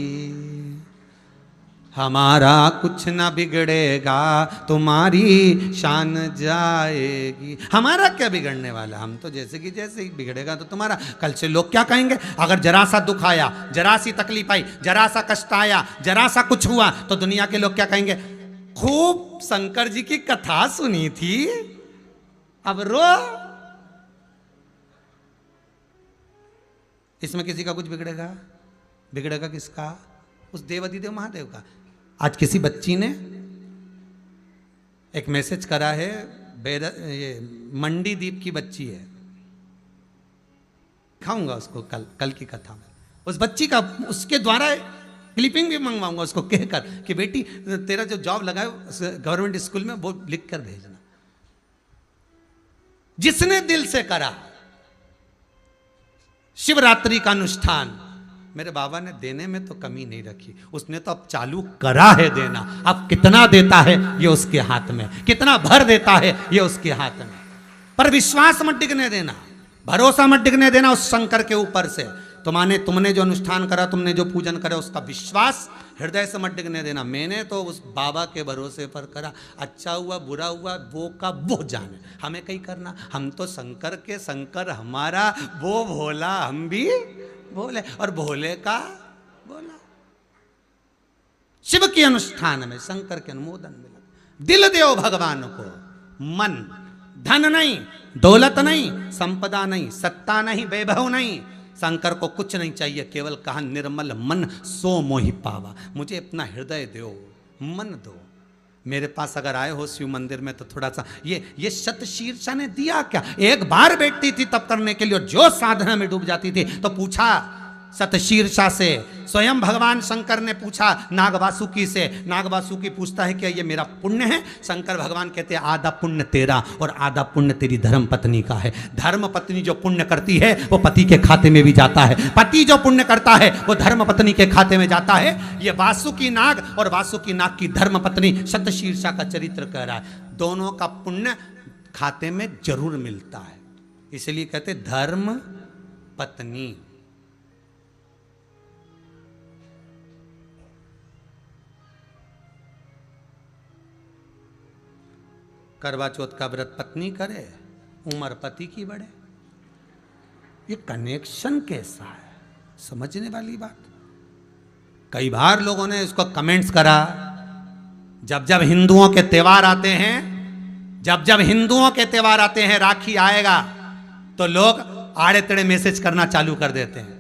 हमारा कुछ ना बिगड़ेगा, तुम्हारी शान जाएगी। हमारा क्या बिगड़ने वाला, हम तो जैसे कि जैसे ही, बिगड़ेगा तो तुम्हारा। कल से लोग क्या कहेंगे, अगर जरा सा दुख आया, जरा सी तकलीफ आई, जरा सा कष्ट आया, जरा सा कुछ हुआ, तो दुनिया के लोग क्या कहेंगे, खूब शंकर जी की कथा सुनी थी, अब रो। इसमें किसी का कुछ बिगड़ेगा? बिगड़ेगा किसका? उस देवाधिदेव महादेव का। आज किसी बच्ची ने एक मैसेज करा है, ये मंडी द्वीप की बच्ची है, खाऊंगा उसको कल की कथा में। उस बच्ची का, उसके द्वारा क्लिपिंग भी मंगवाऊंगा उसको, कहकर कि बेटी तेरा जो जॉब लगा है गवर्नमेंट स्कूल में, वो लिख कर भेजना। जिसने दिल से करा शिवरात्रि का अनुष्ठान, मेरे बाबा ने देने में तो कमी नहीं रखी, उसने तो अब चालू करा है देना। अब कितना देता है ये उसके हाथ में, कितना भर देता है ये उसके हाथ में। पर विश्वास मत डिगने देना, भरोसा मत डिगने देना उस शंकर के ऊपर से। तुमने जो अनुष्ठान करा, तुमने जो पूजन करा, उसका विश्वास हृदय से मत डिगने देना। मैंने तो उस बाबा के भरोसे पर करा, अच्छा हुआ बुरा हुआ वो का वो जाने, हमें कहीं करना। हम तो शंकर के शंकर, हमारा वो भोला, हम भी भोले, और भोले का भोला। शिव के अनुष्ठान में शंकर के अनुमोदन मिला। दिल देव भगवान को, मन, धन नहीं, दौलत नहीं, संपदा नहीं, सत्ता नहीं, वैभव नहीं, शंकर को कुछ नहीं चाहिए, केवल कहा निर्मल मन सो मोहि पावा। मुझे अपना हृदय दो, मन दो। मेरे पास अगर आए हो शिव मंदिर में तो थोड़ा सा ये शतशीर्षा ने दिया क्या? एक बार बैठती थी तब करने के लिए, और जो साधना में डूब जाती थी तो पूछा शतशीर्षा से। स्वयं भगवान शंकर ने पूछा नागवासुकी से। नागवासुकी पूछता है क्या ये मेरा पुण्य है? शंकर भगवान कहते हैं आधा पुण्य तेरा और आधा पुण्य तेरी धर्म पत्नी का है। धर्म पत्नी जो पुण्य करती है वो पति के खाते में भी जाता है, पति जो पुण्य करता है वो धर्म पत्नी के खाते में जाता है। ये वासुकी नाग और वासुकी नाग की धर्म पत्नी शतशीर्षा का चरित्र कह रहा है। दोनों का पुण्य खाते में जरूर मिलता है, इसलिए कहते धर्म पत्नी। करवा चौथ का व्रत पत्नी करे, उम्र पति की बढ़े। ये कनेक्शन कैसा है, समझने वाली बात। कई बार लोगों ने इसको कमेंट्स करा, जब जब हिंदुओं के त्योहार आते हैं, जब जब हिंदुओं के त्योहार आते हैं, राखी आएगा तो लोग आड़े टेढ़े मैसेज करना चालू कर देते हैं।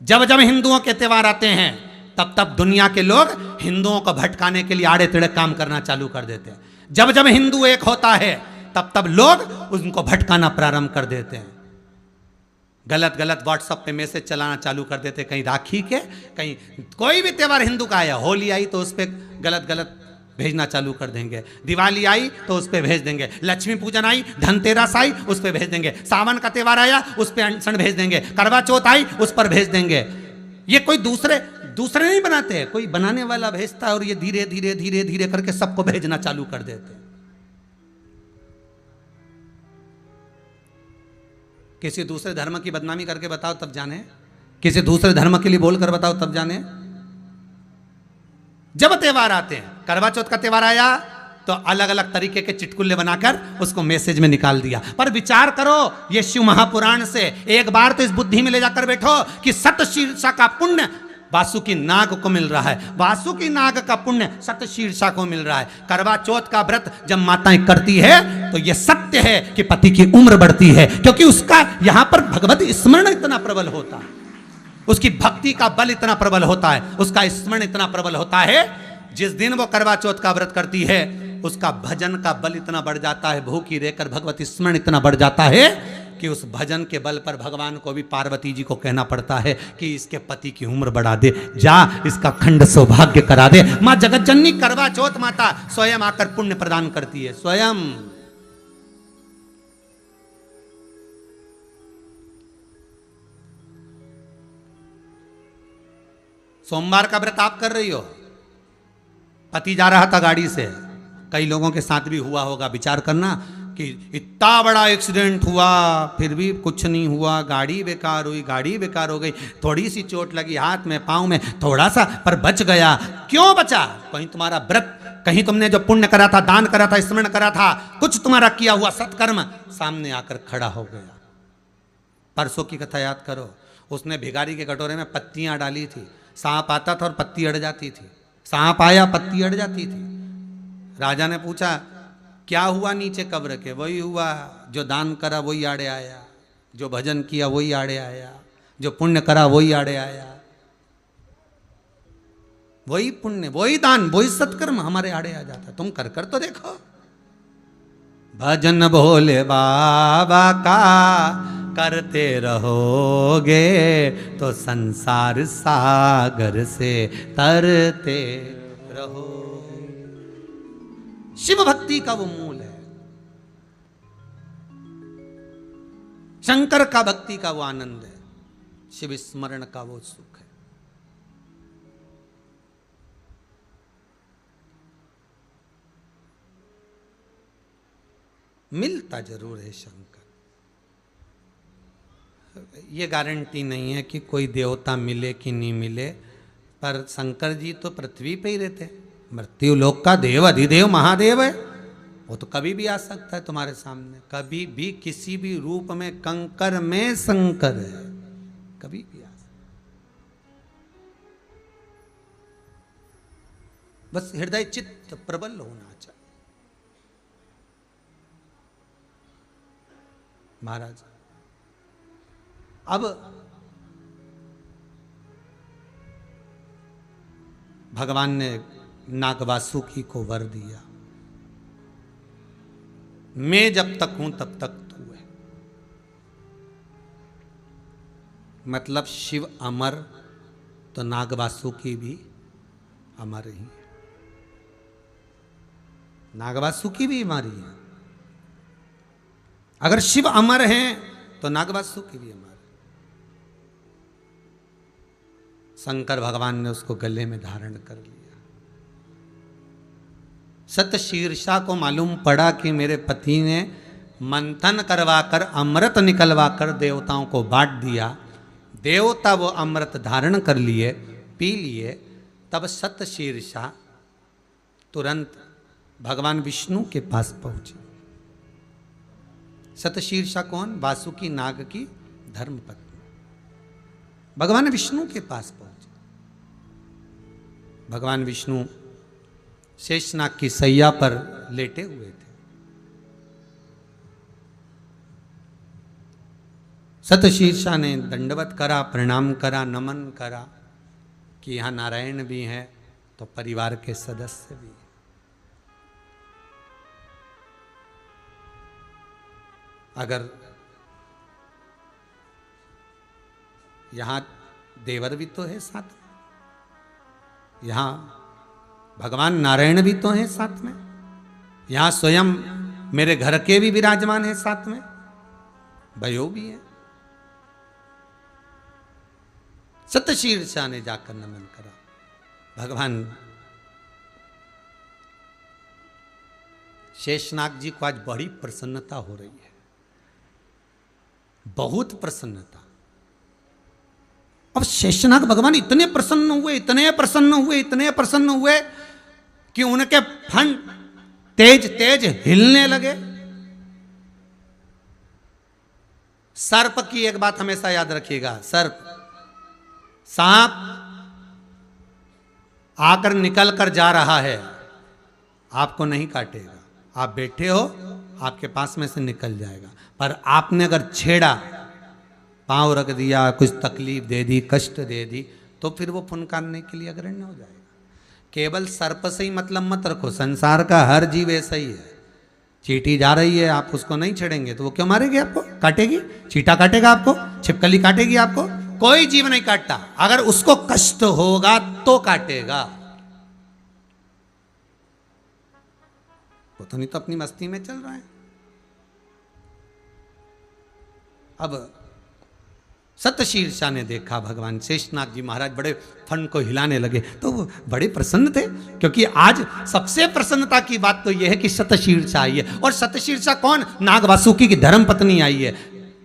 जब जब हिंदुओं के त्योहार आते हैं तब तब दुनिया के लोग हिंदुओं को भटकाने के लिए आड़े टेढ़े काम करना चालू कर देते हैं। जब जब हिंदू एक होता है तब तब लोग उनको भटकाना प्रारंभ कर देते हैं। गलत गलत व्हाट्सएप पे मैसेज चलाना चालू कर देते हैं, कहीं राखी के, कहीं कोई भी त्योहार हिंदू का आया, होली आई तो उस पर गलत गलत भेजना चालू कर देंगे, दिवाली आई तो उस पर भेज देंगे, लक्ष्मी पूजन आई, धनतेरस आई उस पर भेज देंगे, सावन का त्योहार आया उस पर अनशन भेज देंगे, करवा चौथ आई उस पर भेज देंगे। ये कोई दूसरे नहीं बनाते हैं, कोई बनाने वाला भेजता है और ये धीरे धीरे धीरे धीरे करके सबको भेजना चालू कर देते हैं। किसी दूसरे धर्म की बदनामी करके बताओ तब जाने, किसी दूसरे धर्म के लिए बोलकर बताओ तब जाने। जब त्योहार आते हैं, करवा चौथ का त्योहार आया तो अलग अलग तरीके के चुटकुले बनाकर उसको मैसेज में निकाल दिया। पर विचार करो, ये शिव महापुराण से एक बार तो इस बुद्धि में ले जाकर बैठो कि शतशीर्षा का पुण्य वासुकी नाग को मिल रहा है, वासुकी नाग का पुण्य शतशीर्षा को मिल रहा है। करवा चौथ का व्रत जब माताएं करती है तो यह सत्य है कि पति की उम्र बढ़ती है, क्योंकि उसका यहां पर भगवत स्मरण इतना प्रबल होता है, उसकी भक्ति का बल इतना प्रबल होता है, उसका स्मरण इतना प्रबल होता है। जिस दिन वो करवा चौथ का व्रत करती है उसका भजन का बल इतना बढ़ जाता है, भूखी रहकर भगवत स्मरण इतना बढ़ जाता है कि उस भजन के बल पर भगवान को भी पार्वती जी को कहना पड़ता है कि इसके पति की उम्र बढ़ा दे, जा इसका खंड सौभाग्य करा दे। मां जगत जननी करवा चौथ माता स्वयं आकर पुण्य प्रदान करती है, स्वयं। सोमवार का व्रत आप कर रही हो, पति जा रहा था गाड़ी से, कई लोगों के साथ भी हुआ होगा, विचार करना कि इतना बड़ा एक्सीडेंट हुआ फिर भी कुछ नहीं हुआ, गाड़ी बेकार हुई, गाड़ी बेकार हो गई, थोड़ी सी चोट लगी हाथ में पाँव में थोड़ा सा, पर बच गया। क्यों बचा? कहीं तुम्हारा व्रत, कहीं तुमने जो पुण्य करा था, दान करा था, स्मरण करा था, कुछ तुम्हारा किया हुआ सत्कर्म सामने आकर खड़ा हो गया। परसों की कथा याद करो, उसने भिखारी के कटोरे में पत्तियां डाली थी, सांप आता था और पत्ती अड़ जाती थी, सांप आया पत्ती अड़ जाती थी। राजा ने पूछा क्या हुआ नीचे कब्र के? वही हुआ, जो दान करा वही आड़े आया, जो भजन किया वही आड़े आया, जो पुण्य करा वही आड़े आया। वही पुण्य, वही दान, वही सत्कर्म हमारे आड़े आ जाता। तुम कर कर तो देखो। भजन भोले बाबा का करते रहोगे तो संसार सागर से तरते रहो। शिव भक्ति का वो मूल है, शंकर का भक्ति का वो आनंद है, शिव स्मरण का वो सुख है। मिलता जरूर है शंकर, ये गारंटी नहीं है कि कोई देवता मिले कि नहीं मिले, पर शंकर जी तो पृथ्वी पे ही रहते हैं, मृत्यु लोक का देव अधिदेव महादेव है, वो तो कभी भी आ सकता है तुम्हारे सामने, कभी भी किसी भी रूप में, कंकर में शंकर है, कभी भी आ सकता। बस हृदय चित्त प्रबल होना चाहिए। महाराज अब भगवान ने नागवासुकी को वर दिया, मैं जब तक हूं तब तक तू है। मतलब शिव अमर तो नागवासुकी भी अमर ही है, नागवासुकी भी हमारी है। अगर शिव अमर हैं तो नागवासुकी भी अमर है। शंकर भगवान ने उसको गले में धारण कर लिया। सतशीर्षा को मालूम पड़ा कि मेरे पति ने मंथन करवाकर अमृत निकलवाकर देवताओं को बांट दिया, देवता वो अमृत धारण कर लिए, पी लिए। तब सतशीर्षा तुरंत भगवान विष्णु के पास पहुंची। सतशीर्षा कौन? वासुकी नाग की धर्मपत्नी। भगवान विष्णु के पास पहुंचे। भगवान विष्णु शेषनाग की सैया पर लेटे हुए थे। सतशीर्षा ने दंडवत करा, प्रणाम करा, नमन करा कि यहां नारायण भी हैं तो परिवार के सदस्य भी हैं। अगर यहां देवर भी तो है साथ में, यहां भगवान नारायण भी तो हैं साथ में, यहां स्वयं मेरे घर के भी विराजमान हैं साथ में, भयो भी है। सतशीर्षा ने जाकर नमन करा। भगवान शेषनाग जी को आज बड़ी प्रसन्नता हो रही है, बहुत प्रसन्नता। अब शेषनाग भगवान इतने प्रसन्न हुए, इतने प्रसन्न हुए, इतने प्रसन्न हुए कि उनके फन तेज तेज हिलने लगे। सर्प की एक बात हमेशा याद रखिएगा, सर्प, सांप आकर निकल कर जा रहा है, आपको नहीं काटेगा, आप बैठे हो, आपके पास में से निकल जाएगा। पर आपने अगर छेड़ा, पांव रख दिया, कुछ तकलीफ दे दी, कष्ट दे दी, तो फिर वो फुनकारने के लिए अग्रण्य हो जाएगा। केवल सर्प से ही मतलब मत रखो, संसार का हर जीव ऐसा ही है। चींटी जा रही है, आप उसको नहीं छेड़ेंगे तो वो क्यों मारेगी आपको? काटेगी? चींटा काटेगा आपको? छिपकली काटेगी आपको? कोई जीव नहीं काटता, अगर उसको कष्ट होगा तो काटेगा। वो तो नहीं तो अपनी मस्ती में चल रहा है। अब सतशीर्षा ने देखा भगवान शेषनाग जी महाराज बड़े फन को हिलाने लगे, तो वो बड़े प्रसन्न थे, क्योंकि आज सबसे प्रसन्नता की बात तो यह है कि सतशीर्षा आई है। और सतशीर्षा कौन? नाग वासुकी की धर्म पत्नी आई है।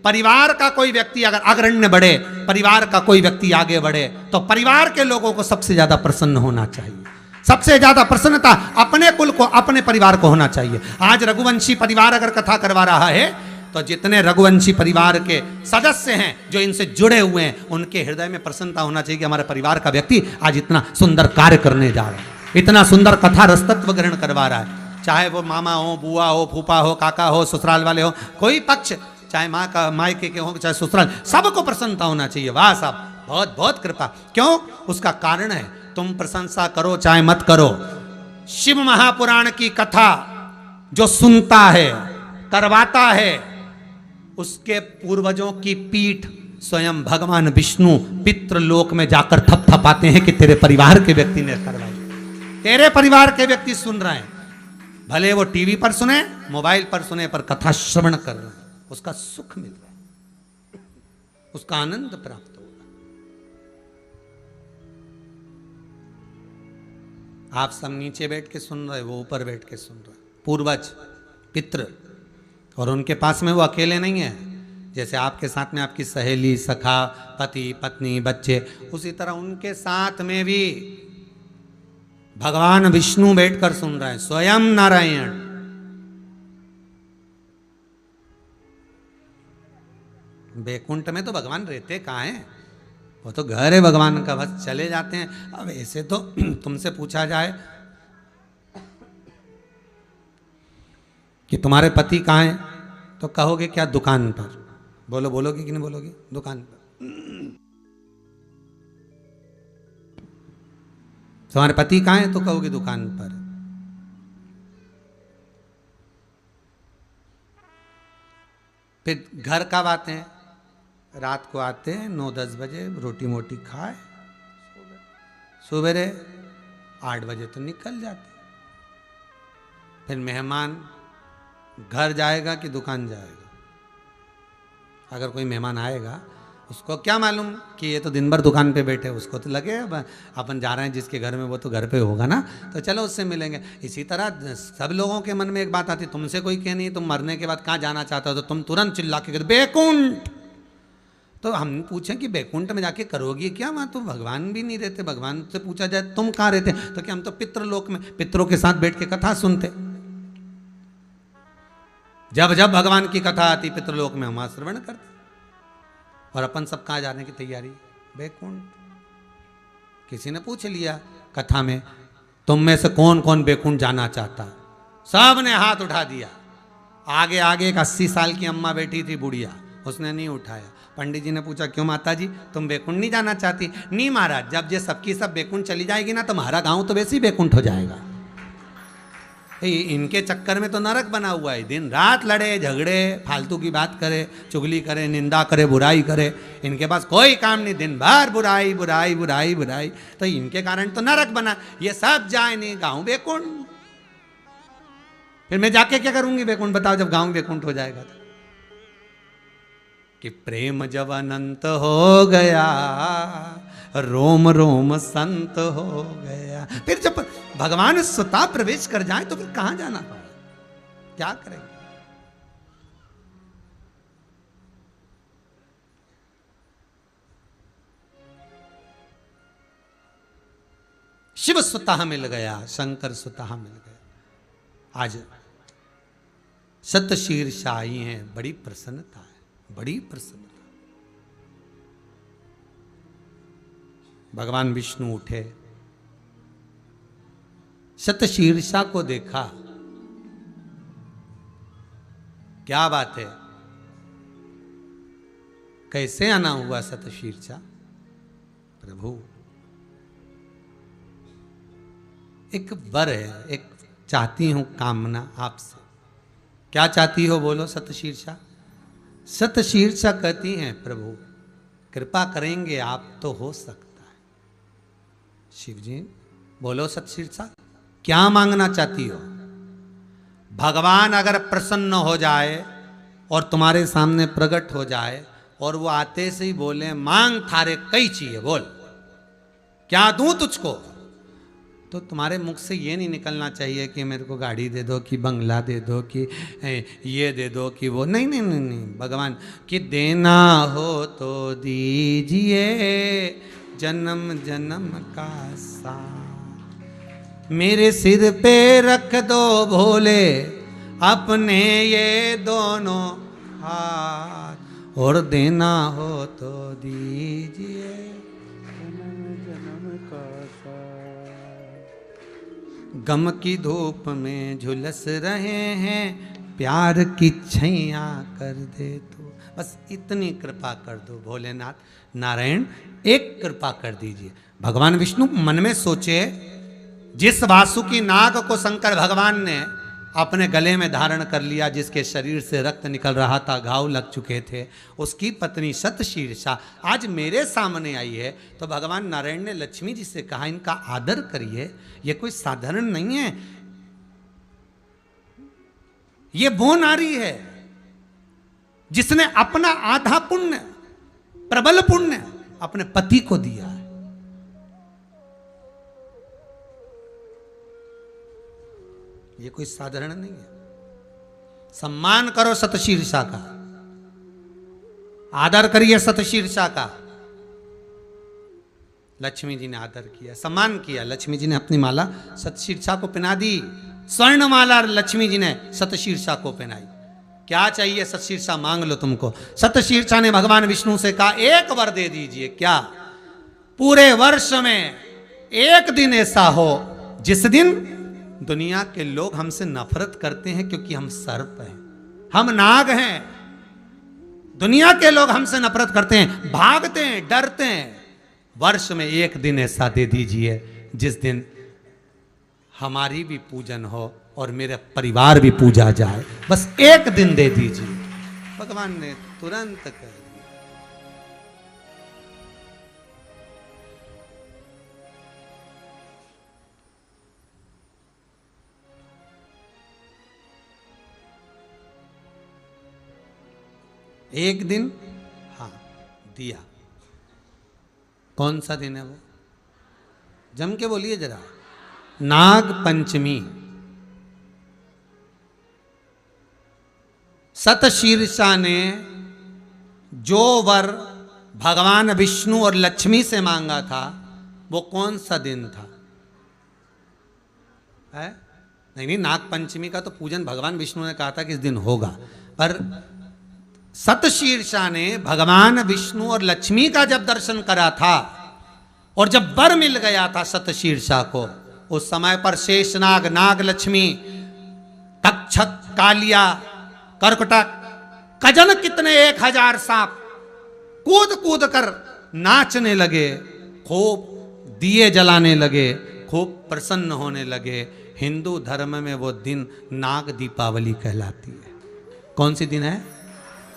परिवार का कोई व्यक्ति अगर अग्रण्य बढ़े, परिवार का कोई व्यक्ति आगे बढ़े, तो परिवार के लोगों को सबसे ज्यादा प्रसन्न होना चाहिए। सबसे ज्यादा प्रसन्नता अपने कुल को, अपने परिवार को होना चाहिए। आज रघुवंशी परिवार अगर कथा करवा रहा है, तो जितने रघुवंशी परिवार के सदस्य हैं, जो इनसे जुड़े हुए हैं, उनके हृदय में प्रसन्नता होना चाहिए कि हमारे परिवार का व्यक्ति आज इतना सुंदर कार्य करने जा रहा है, इतना सुंदर कथा रसतत्व ग्रहण करवा रहा है। चाहे वो मामा हो, बुआ हो, फूफा हो, काका हो, ससुराल वाले हो, कोई पक्ष, चाहे माँ का मायके के हो, चाहे ससुराल, सबको प्रसन्नता होना चाहिए। वाह साहब, बहुत बहुत कृपा। क्यों? उसका कारण है, तुम प्रशंसा करो चाहे मत करो, शिव महापुराण की कथा जो सुनता है, करवाता है, उसके पूर्वजों की पीठ स्वयं भगवान विष्णु पितृलोक में जाकर थपथपाते हैं कि तेरे परिवार के व्यक्ति ने करवाई, तेरे परिवार के व्यक्ति सुन रहे हैं। भले वो टीवी पर सुने, मोबाइल पर सुने, पर कथा श्रवण कर रहे हैं, उसका सुख मिल रहा है, उसका आनंद प्राप्त होगा। आप सब नीचे बैठ के सुन रहे, वो ऊपर बैठ के सुन रहे, पूर्वज पितृ, और उनके पास में वो अकेले नहीं है। जैसे आपके साथ में आपकी सहेली, सखा, पति, पत्नी, बच्चे, उसी तरह उनके साथ में भी भगवान विष्णु बैठकर सुन रहे हैं, स्वयं नारायण। बैकुंठ में तो भगवान रहते कहाँ हैं? वो तो घर है भगवान का, बस चले जाते हैं। अब ऐसे तो तुमसे पूछा जाए कि तुम्हारे पति कहाँ हैं, तो कहोगे क्या? दुकान पर। बोलो, बोलोगे कि नहीं बोलोगे? दुकान पर। तुम्हारे पति कहाँ हैं, तो कहोगे दुकान पर। फिर घर कब आते हैं? रात को आते हैं 9-10 बजे, रोटी मोटी खाए, सवेरे 8 बजे तो निकल जाते। फिर मेहमान घर जाएगा कि दुकान जाएगा? अगर कोई मेहमान आएगा, उसको क्या मालूम कि ये तो दिन भर दुकान पे बैठे, उसको तो लगे अपन जा रहे हैं जिसके घर में, वो तो घर पे होगा ना, तो चलो उससे मिलेंगे। इसी तरह सब लोगों के मन में एक बात आती, तुमसे कोई कहे नहीं तुम मरने के बाद कहाँ जाना चाहते हो, तो तुम तुरंत चिल्ला के बैकुंठ। तो हम पूछें कि बैकुंठ में जाके करोगी क्या? वहाँ तो भगवान भी नहीं रहते। भगवान से पूछा जाए तुम कहाँ रहते, तो कि हम तो पितृलोक में पितरों के साथ बैठ के कथा सुनते। जब जब भगवान की कथा आती पितृलोक में हम श्रवण करते। और अपन सब कहाँ जाने की तैयारी? बैकुंठ। किसी ने पूछ लिया कथा में, तुम में से कौन कौन बैकुंठ जाना चाहता? सब ने हाथ उठा दिया। आगे आगे एक 80 साल की अम्मा बैठी थी, बुढ़िया, उसने नहीं उठाया। पंडित जी ने पूछा, क्यों माता जी, तुम बैकुंठ नहीं जाना चाहती? नहीं महाराज, जब ये सबकी सब बैकुंठ चली जाएगी ना, तो हमारा गांव तो वैसे ही बैकुंठ हो जाएगा। इनके चक्कर में तो नरक बना हुआ है। दिन रात लड़े झगड़े, फालतू की बात करे, चुगली करे, निंदा करे, बुराई करे, इनके पास कोई काम नहीं, दिन भर बुराई बुराई बुराई बुराई। तो इनके कारण तो नरक बना। ये सब जाए नहीं, गांव बैकुंठ। फिर मैं जाके क्या करूंगी बैकुंठ? बताओ, जब गांव बैकुंठ हो जाएगा तो। कि प्रेम जब अनंत हो गया, रोम रोम संत हो गया। फिर जब भगवान स्वतः प्रवेश कर जाए तो फिर कहां जाना पड़ा? क्या करेंगे? शिव स्वतः मिल गया, शंकर स्वतः मिल गया। आज सतशीर्षा आई हैं, बड़ी प्रसन्नता है, बड़ी प्रसन्नता। भगवान विष्णु उठे, सतशीर्षा को देखा। क्या बात है, कैसे आना हुआ सतशीर्षा? प्रभु, एक वर है, एक चाहती हूं कामना आपसे। क्या चाहती हो? बोलो सतशीर्षा। सतशीर्षा कहती हैं, प्रभु कृपा करेंगे आप तो हो सकता है। शिव जी, बोलो सतशीर्षा, क्या मांगना चाहती हो? भगवान अगर प्रसन्न हो जाए और तुम्हारे सामने प्रकट हो जाए और वो आते से ही बोले मांग थारे कई चाहिए, बोल क्या दूं तुझको। तो तुम्हारे मुख से ये नहीं निकलना चाहिए कि मेरे को गाड़ी दे दो, कि बंगला दे दो, कि ये दे दो, कि वो नहीं नहीं नहीं नहीं। भगवान कि देना हो तो दीजिए जन्म जन्म का साथ, मेरे सिर पे रख दो भोले अपने ये दोनों हाथ, और देना हो तो दीजिए जन्म जन्म का साथ। गम की धूप में झुलस रहे हैं, प्यार की छैया कर दे तो। बस इतनी कृपा कर दो भोलेनाथ नारायण, एक कृपा कर दीजिए। भगवान विष्णु मन में सोचे, जिस वासुकी नाग को शंकर भगवान ने अपने गले में धारण कर लिया, जिसके शरीर से रक्त निकल रहा था, घाव लग चुके थे, उसकी पत्नी शतशीर्षा आज मेरे सामने आई है। तो भगवान नारायण ने लक्ष्मी जी से कहा इनका आदर करिए, ये कोई साधारण नहीं है, ये वो नारी है जिसने अपना आधा पुण्य, प्रबल पुण्य अपने पति को दिया है। ये कोई साधारण नहीं है। सम्मान करो शतशीर्षा का, आदर करिए शतशीर्षा का। लक्ष्मी जी ने आदर किया, सम्मान किया। लक्ष्मी जी ने अपनी माला शतशीर्षा को पहना दी, स्वर्ण माला लक्ष्मी जी ने शतशीर्षा को पहनाई। क्या चाहिए शतशीर्षा, मांग लो तुमको। शतशीर्षा ने भगवान विष्णु से कहा एक वर दे दीजिए। क्या? पूरे वर्ष में एक दिन ऐसा हो जिस दिन दुनिया के लोग हमसे नफरत करते हैं, क्योंकि हम सर्प हैं, हम नाग हैं। दुनिया के लोग हमसे नफरत करते हैं, भागते हैं, डरते हैं। वर्ष में एक दिन ऐसा दे दीजिए जिस दिन हमारी भी पूजन हो और मेरे परिवार भी पूजा जाए, बस एक दिन दे दीजिए। भगवान ने तुरंत कर दिया। एक दिन, हाँ, दिया। कौन सा दिन है वो? जम के बोलिए जरा। नाग पंचमी। शतशीर्षा ने जो वर भगवान विष्णु और लक्ष्मी से मांगा था, वो कौन सा दिन था? है? नहीं, नाग पंचमी का तो पूजन भगवान विष्णु ने कहा था कि इस दिन होगा, पर शतशीर्षा ने भगवान विष्णु और लक्ष्मी का जब दर्शन करा था और जब वर मिल गया था शतशीर्षा को, उस समय पर शेषनाग, नाग लक्ष्मी, तक्षक, कालिया, कर्कटक, कजन कितने 1000 सांप कूद कूद कर नाचने लगे, खूब दिए जलाने लगे, खूब प्रसन्न होने लगे। हिंदू धर्म में वो दिन नाग दीपावली कहलाती है। कौन सी दिन है?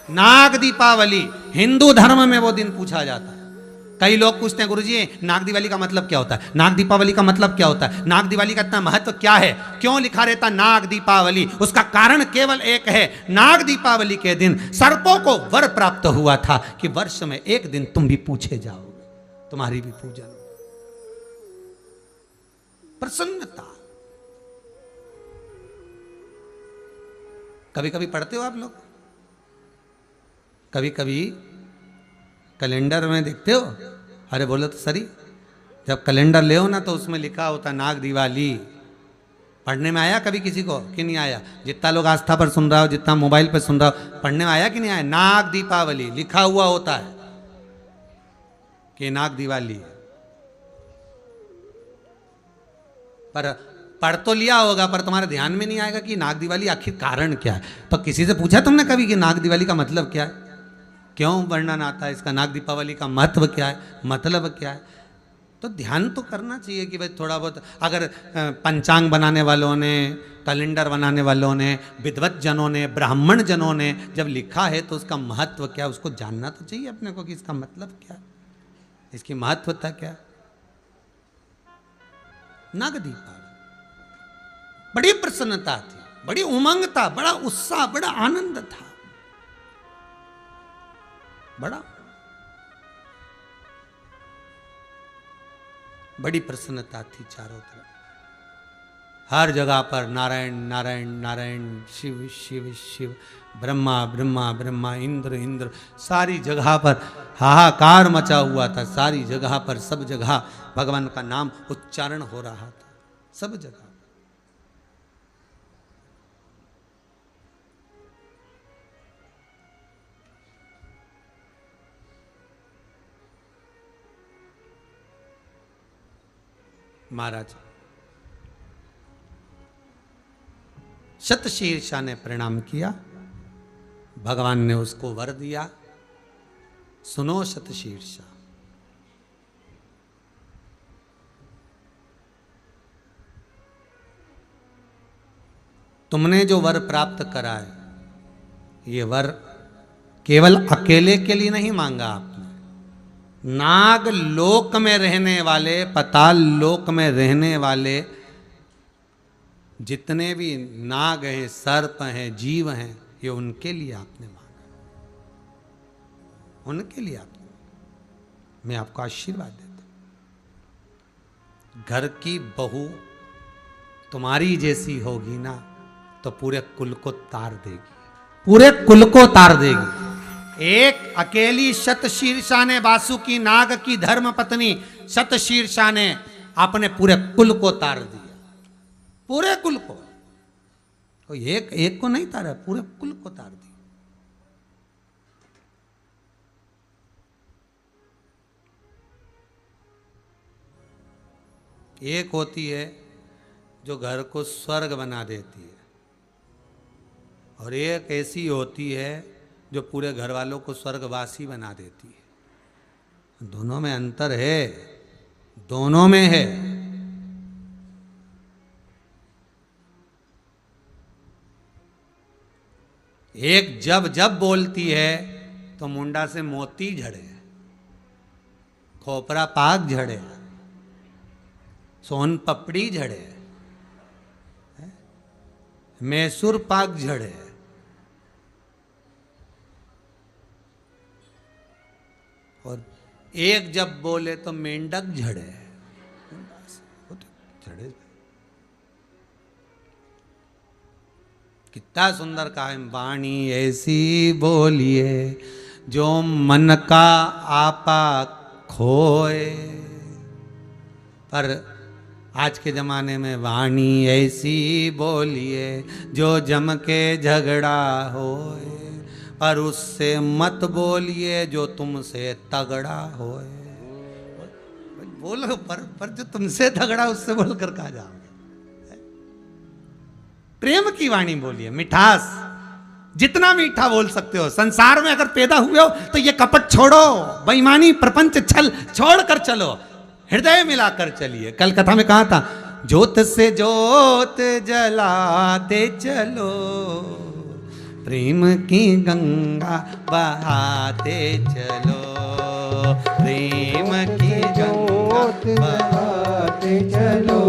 नाग दीपावली। हिंदू धर्म में वो दिन पूछा जाता है। कई लोग पूछते हैं गुरुजी नाग दिवाली का मतलब क्या होता है, नाग दीपावली का मतलब क्या होता है, नाग दिवाली का इतना महत्व क्या है, क्यों लिखा रहता नाग दीपावली? उसका कारण केवल एक है, नाग दीपावली के दिन सर्पों को वर प्राप्त हुआ था कि वर्ष में एक दिन तुम भी पूछे जाओगे, तुम्हारी भी पूजन। प्रसन्नता। कभी कभी पढ़ते हो आप लोग, कभी कभी कैलेंडर में देखते हो? अरे बोलो तो सरी, जब कैलेंडर ले हो ना तो उसमें लिखा होता नाग दिवाली। पढ़ने में आया कभी किसी को कि नहीं आया? जितना लोग आस्था पर सुन रहा हो, जितना मोबाइल पर सुन रहा हो, पढ़ने में आया कि नहीं आया? नाग दीपावली लिखा हुआ होता है कि नाग दिवाली है। पर पढ़ तो लिया होगा, पर तुम्हारे ध्यान में नहीं आएगा कि नाग दिवाली आखिर कारण क्या है। तो किसी से पूछा तुमने कभी कि नाग दिवाली का मतलब क्या है, क्यों वर्णन आता है इसका, नाग दीपावली का महत्व क्या है, मतलब क्या है? तो ध्यान तो करना चाहिए कि भाई थोड़ा बहुत, अगर पंचांग बनाने वालों ने, कैलेंडर बनाने वालों ने, विद्वत जनों ने, ब्राह्मण जनों ने जब लिखा है तो उसका महत्व क्या है, उसको जानना तो चाहिए अपने को कि इसका मतलब क्या है, इसकी महत्वता क्या है। नाग दीपावली बड़ी प्रसन्नता थी, बड़ी उमंग था, बड़ा उत्साह, बड़ा आनंद था। बड़ी प्रसन्नता थी चारों तरफ। हर जगह पर नारायण नारायण नारायण, शिव शिव शिव, ब्रह्मा ब्रह्मा ब्रह्मा, इंद्र इंद्र, सारी जगह पर हाहाकार मचा हुआ था। सारी जगह पर, सब जगह भगवान का नाम उच्चारण हो रहा था, सब जगह। महाराज शतशीर्षा ने प्रणाम किया, भगवान ने उसको वर दिया, सुनो शतशीर्षा, तुमने जो वर प्राप्त करा है, ये वर केवल अकेले के लिए नहीं मांगा आपने। नाग लोक में रहने वाले, पाताल लोक में रहने वाले जितने भी नाग हैं, सर्प हैं, जीव हैं, ये उनके लिए आपने मांगा, उनके लिए आपने मांगा। मैं आपको आशीर्वाद देता हूं, घर की बहू तुम्हारी जैसी होगी ना तो पूरे कुल को तार देगी, पूरे कुल को तार देगी। एक अकेली शतशीर्षा ने, वासुकी नाग की धर्म पत्नी शतशीर्षा ने अपने पूरे कुल को तार दिया, पूरे कुल को। तो एक को नहीं तारा, पूरे कुल को तार दिया। एक होती है जो घर को स्वर्ग बना देती है, और एक ऐसी होती है जो पूरे घर वालों को स्वर्गवासी बना देती है। दोनों में अंतर है, दोनों में है। एक जब जब बोलती है तो मुंडा से मोती झड़े, खोपरा पाक झड़े, सोन पपड़ी झड़े, मैसूर पाक झड़े। और एक जब बोले तो मेंढक झड़े, झड़े। कितना सुंदर कहा है, वाणी ऐसी बोलिए जो मन का आपा खोए। पर आज के जमाने में वाणी ऐसी बोलिए जो जम के झगड़ा होए, पर उससे मत बोलिए जो तुमसे तगड़ा होए। बोलो पर जो तुमसे तगड़ा उससे बोलकर कहा जाओगे। प्रेम की वाणी बोलिए, मिठास, जितना मीठा बोल सकते हो। संसार में अगर पैदा हुए हो तो ये कपट छोड़ो, बेईमानी, प्रपंच, छल छोड़ कर चलो, हृदय मिलाकर चलिए। कल कथा में कहा था, ज्योत से ज्योत जलाते चलो, प्रेम की गंगा बहाते चलो, प्रेम की गंगा बहाते चलो,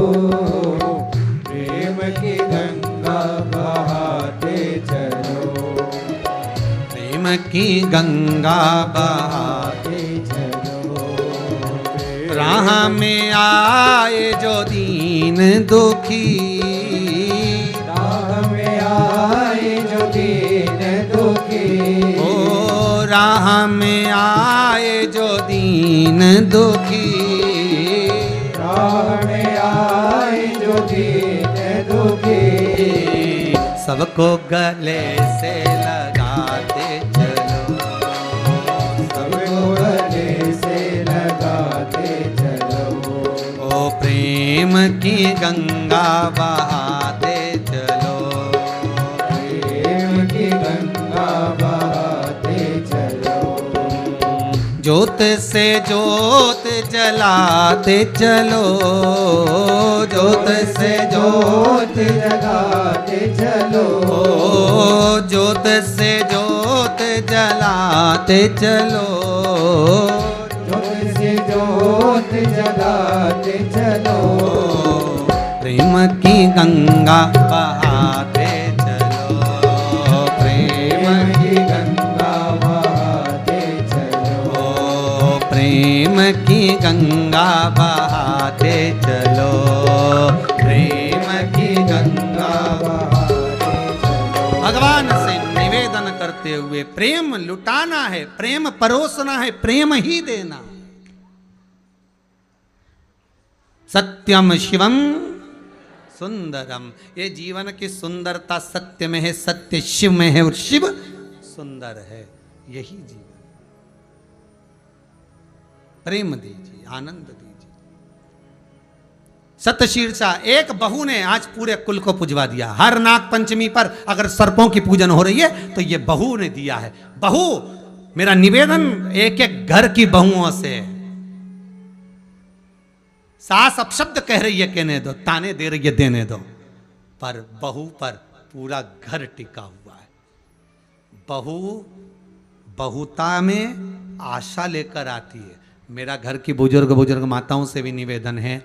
प्रेम की गंगा बहाते चलो, प्रेम की गंगा बहाते चलो। राह में आए जो दीन दुखी, राह में आए जो दीन दुखी, ओ राह में आए जो दीन दुखी, राह में आए जो दीन दुखी, सबको गले से लगाते चलो, सबको गले से लगाते चलो, ओ प्रेम की गंगा बहाते चलो, प्रेम की गंगा बहाते चलो, ज्योत से ज्योत जलाते चलो, ज्योत से ज्योत जगाते चलो, ज्योत से ज्योत जलाते चलो, ज्योत से ज्योत जगाते चलो, प्रेम की गंगा बहाते चलो, प्रेम प्रेम की गंगा बहाते चलो, की गंगा बहाते चलो, प्रेम की गंगा बहाते चलो। भगवान से निवेदन करते हुए प्रेम लुटाना है, प्रेम परोसना है, प्रेम ही देना। सत्यम शिवम सुंदरम, ये जीवन की सुंदरता सत्य में है, सत्य शिव में है और शिव सुंदर है। यही जीवन। प्रेम दीजिए, आनंद दीजिए। सतशीर्षा एक बहू ने आज पूरे कुल को पुजवा दिया। हर नाग पंचमी पर अगर सर्पों की पूजन हो रही है तो ये बहू ने दिया है। बहू, मेरा निवेदन एक एक घर की बहुओं से है। सास अपशब्द कह रही है, कहने दो, ताने दे रही है, देने दो, पर बहू पर पूरा घर टिका हुआ है। बहू बहुता में आशा लेकर आती है। मेरा घर की बुजुर्ग माताओं से भी निवेदन है,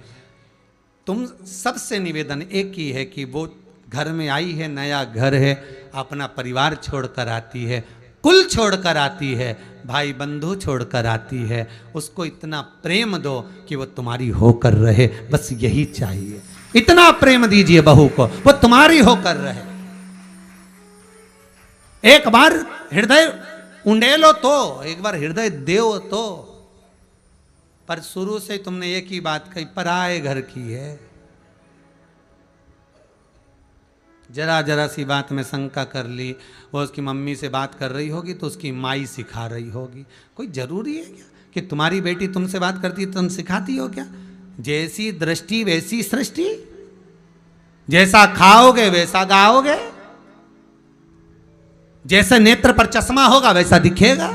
तुम सबसे निवेदन एक ही है कि वो घर में आई है, नया घर है, अपना परिवार छोड़कर आती है, कुल छोड़कर आती है, भाई बंधु छोड़कर आती है, उसको इतना प्रेम दो कि वो तुम्हारी होकर रहे। बस यही चाहिए। इतना प्रेम दीजिए बहू को, वो तुम्हारी होकर रहे। एक बार हृदय उंडेलो तो, एक बार हृदय देव तो। पर शुरू से तुमने एक ही बात कही, पराए घर की है। जरा जरा सी बात में शंका कर ली, वो उसकी मम्मी से बात कर रही होगी तो उसकी माई सिखा रही होगी। कोई जरूरी है क्या कि तुम्हारी बेटी तुमसे बात करती है तुम सिखाती हो क्या? जैसी दृष्टि वैसी सृष्टि, जैसा खाओगे वैसा गाओगे, जैसे नेत्र पर चश्मा होगा वैसा दिखेगा।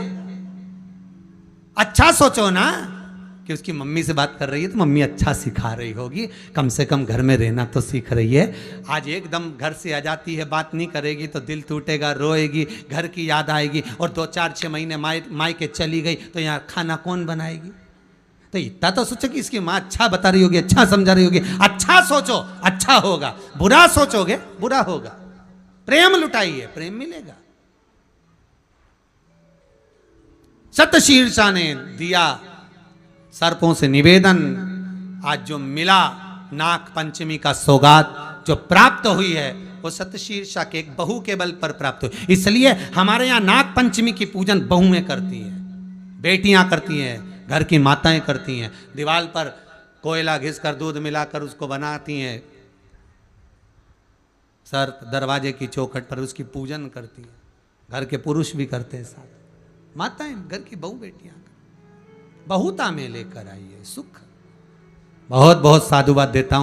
अच्छा सोचो ना कि उसकी मम्मी से बात कर रही है तो मम्मी अच्छा सिखा रही होगी, कम से कम घर में रहना तो सीख रही है। आज एकदम घर से आ जाती है, बात नहीं करेगी तो दिल टूटेगा, रोएगी, घर की याद आएगी, और 2-4-6 महीने माई के चली गई तो यहाँ खाना कौन बनाएगी? तो इतना तो सोचो कि इसकी माँ अच्छा बता रही होगी, अच्छा समझा रही होगी। अच्छा सोचो, अच्छा होगा। बुरा सोचोगे, बुरा होगा। प्रेम लुटाइए, प्रेम मिलेगा। सतशीर्षा ने दिया सर्पों से निवेदन। आज जो मिला नाग पंचमी का सौगात जो प्राप्त हुई है वो सतशीर्षा के एक बहू के बल पर प्राप्त हुई। इसलिए हमारे यहाँ नाग पंचमी की पूजन बहुएं करती हैं, बेटियां करती हैं, घर की माताएं करती हैं। दीवार पर कोयला घिसकर दूध मिलाकर उसको बनाती हैं, सर्प दरवाजे की चौखट पर उसकी पूजन करती हैं। घर के पुरुष भी करते हैं साथ, माताएं घर की बहू बेटियां बहुता में लेकर आई है सुख। बहुत बहुत साधुवाद देता हूं।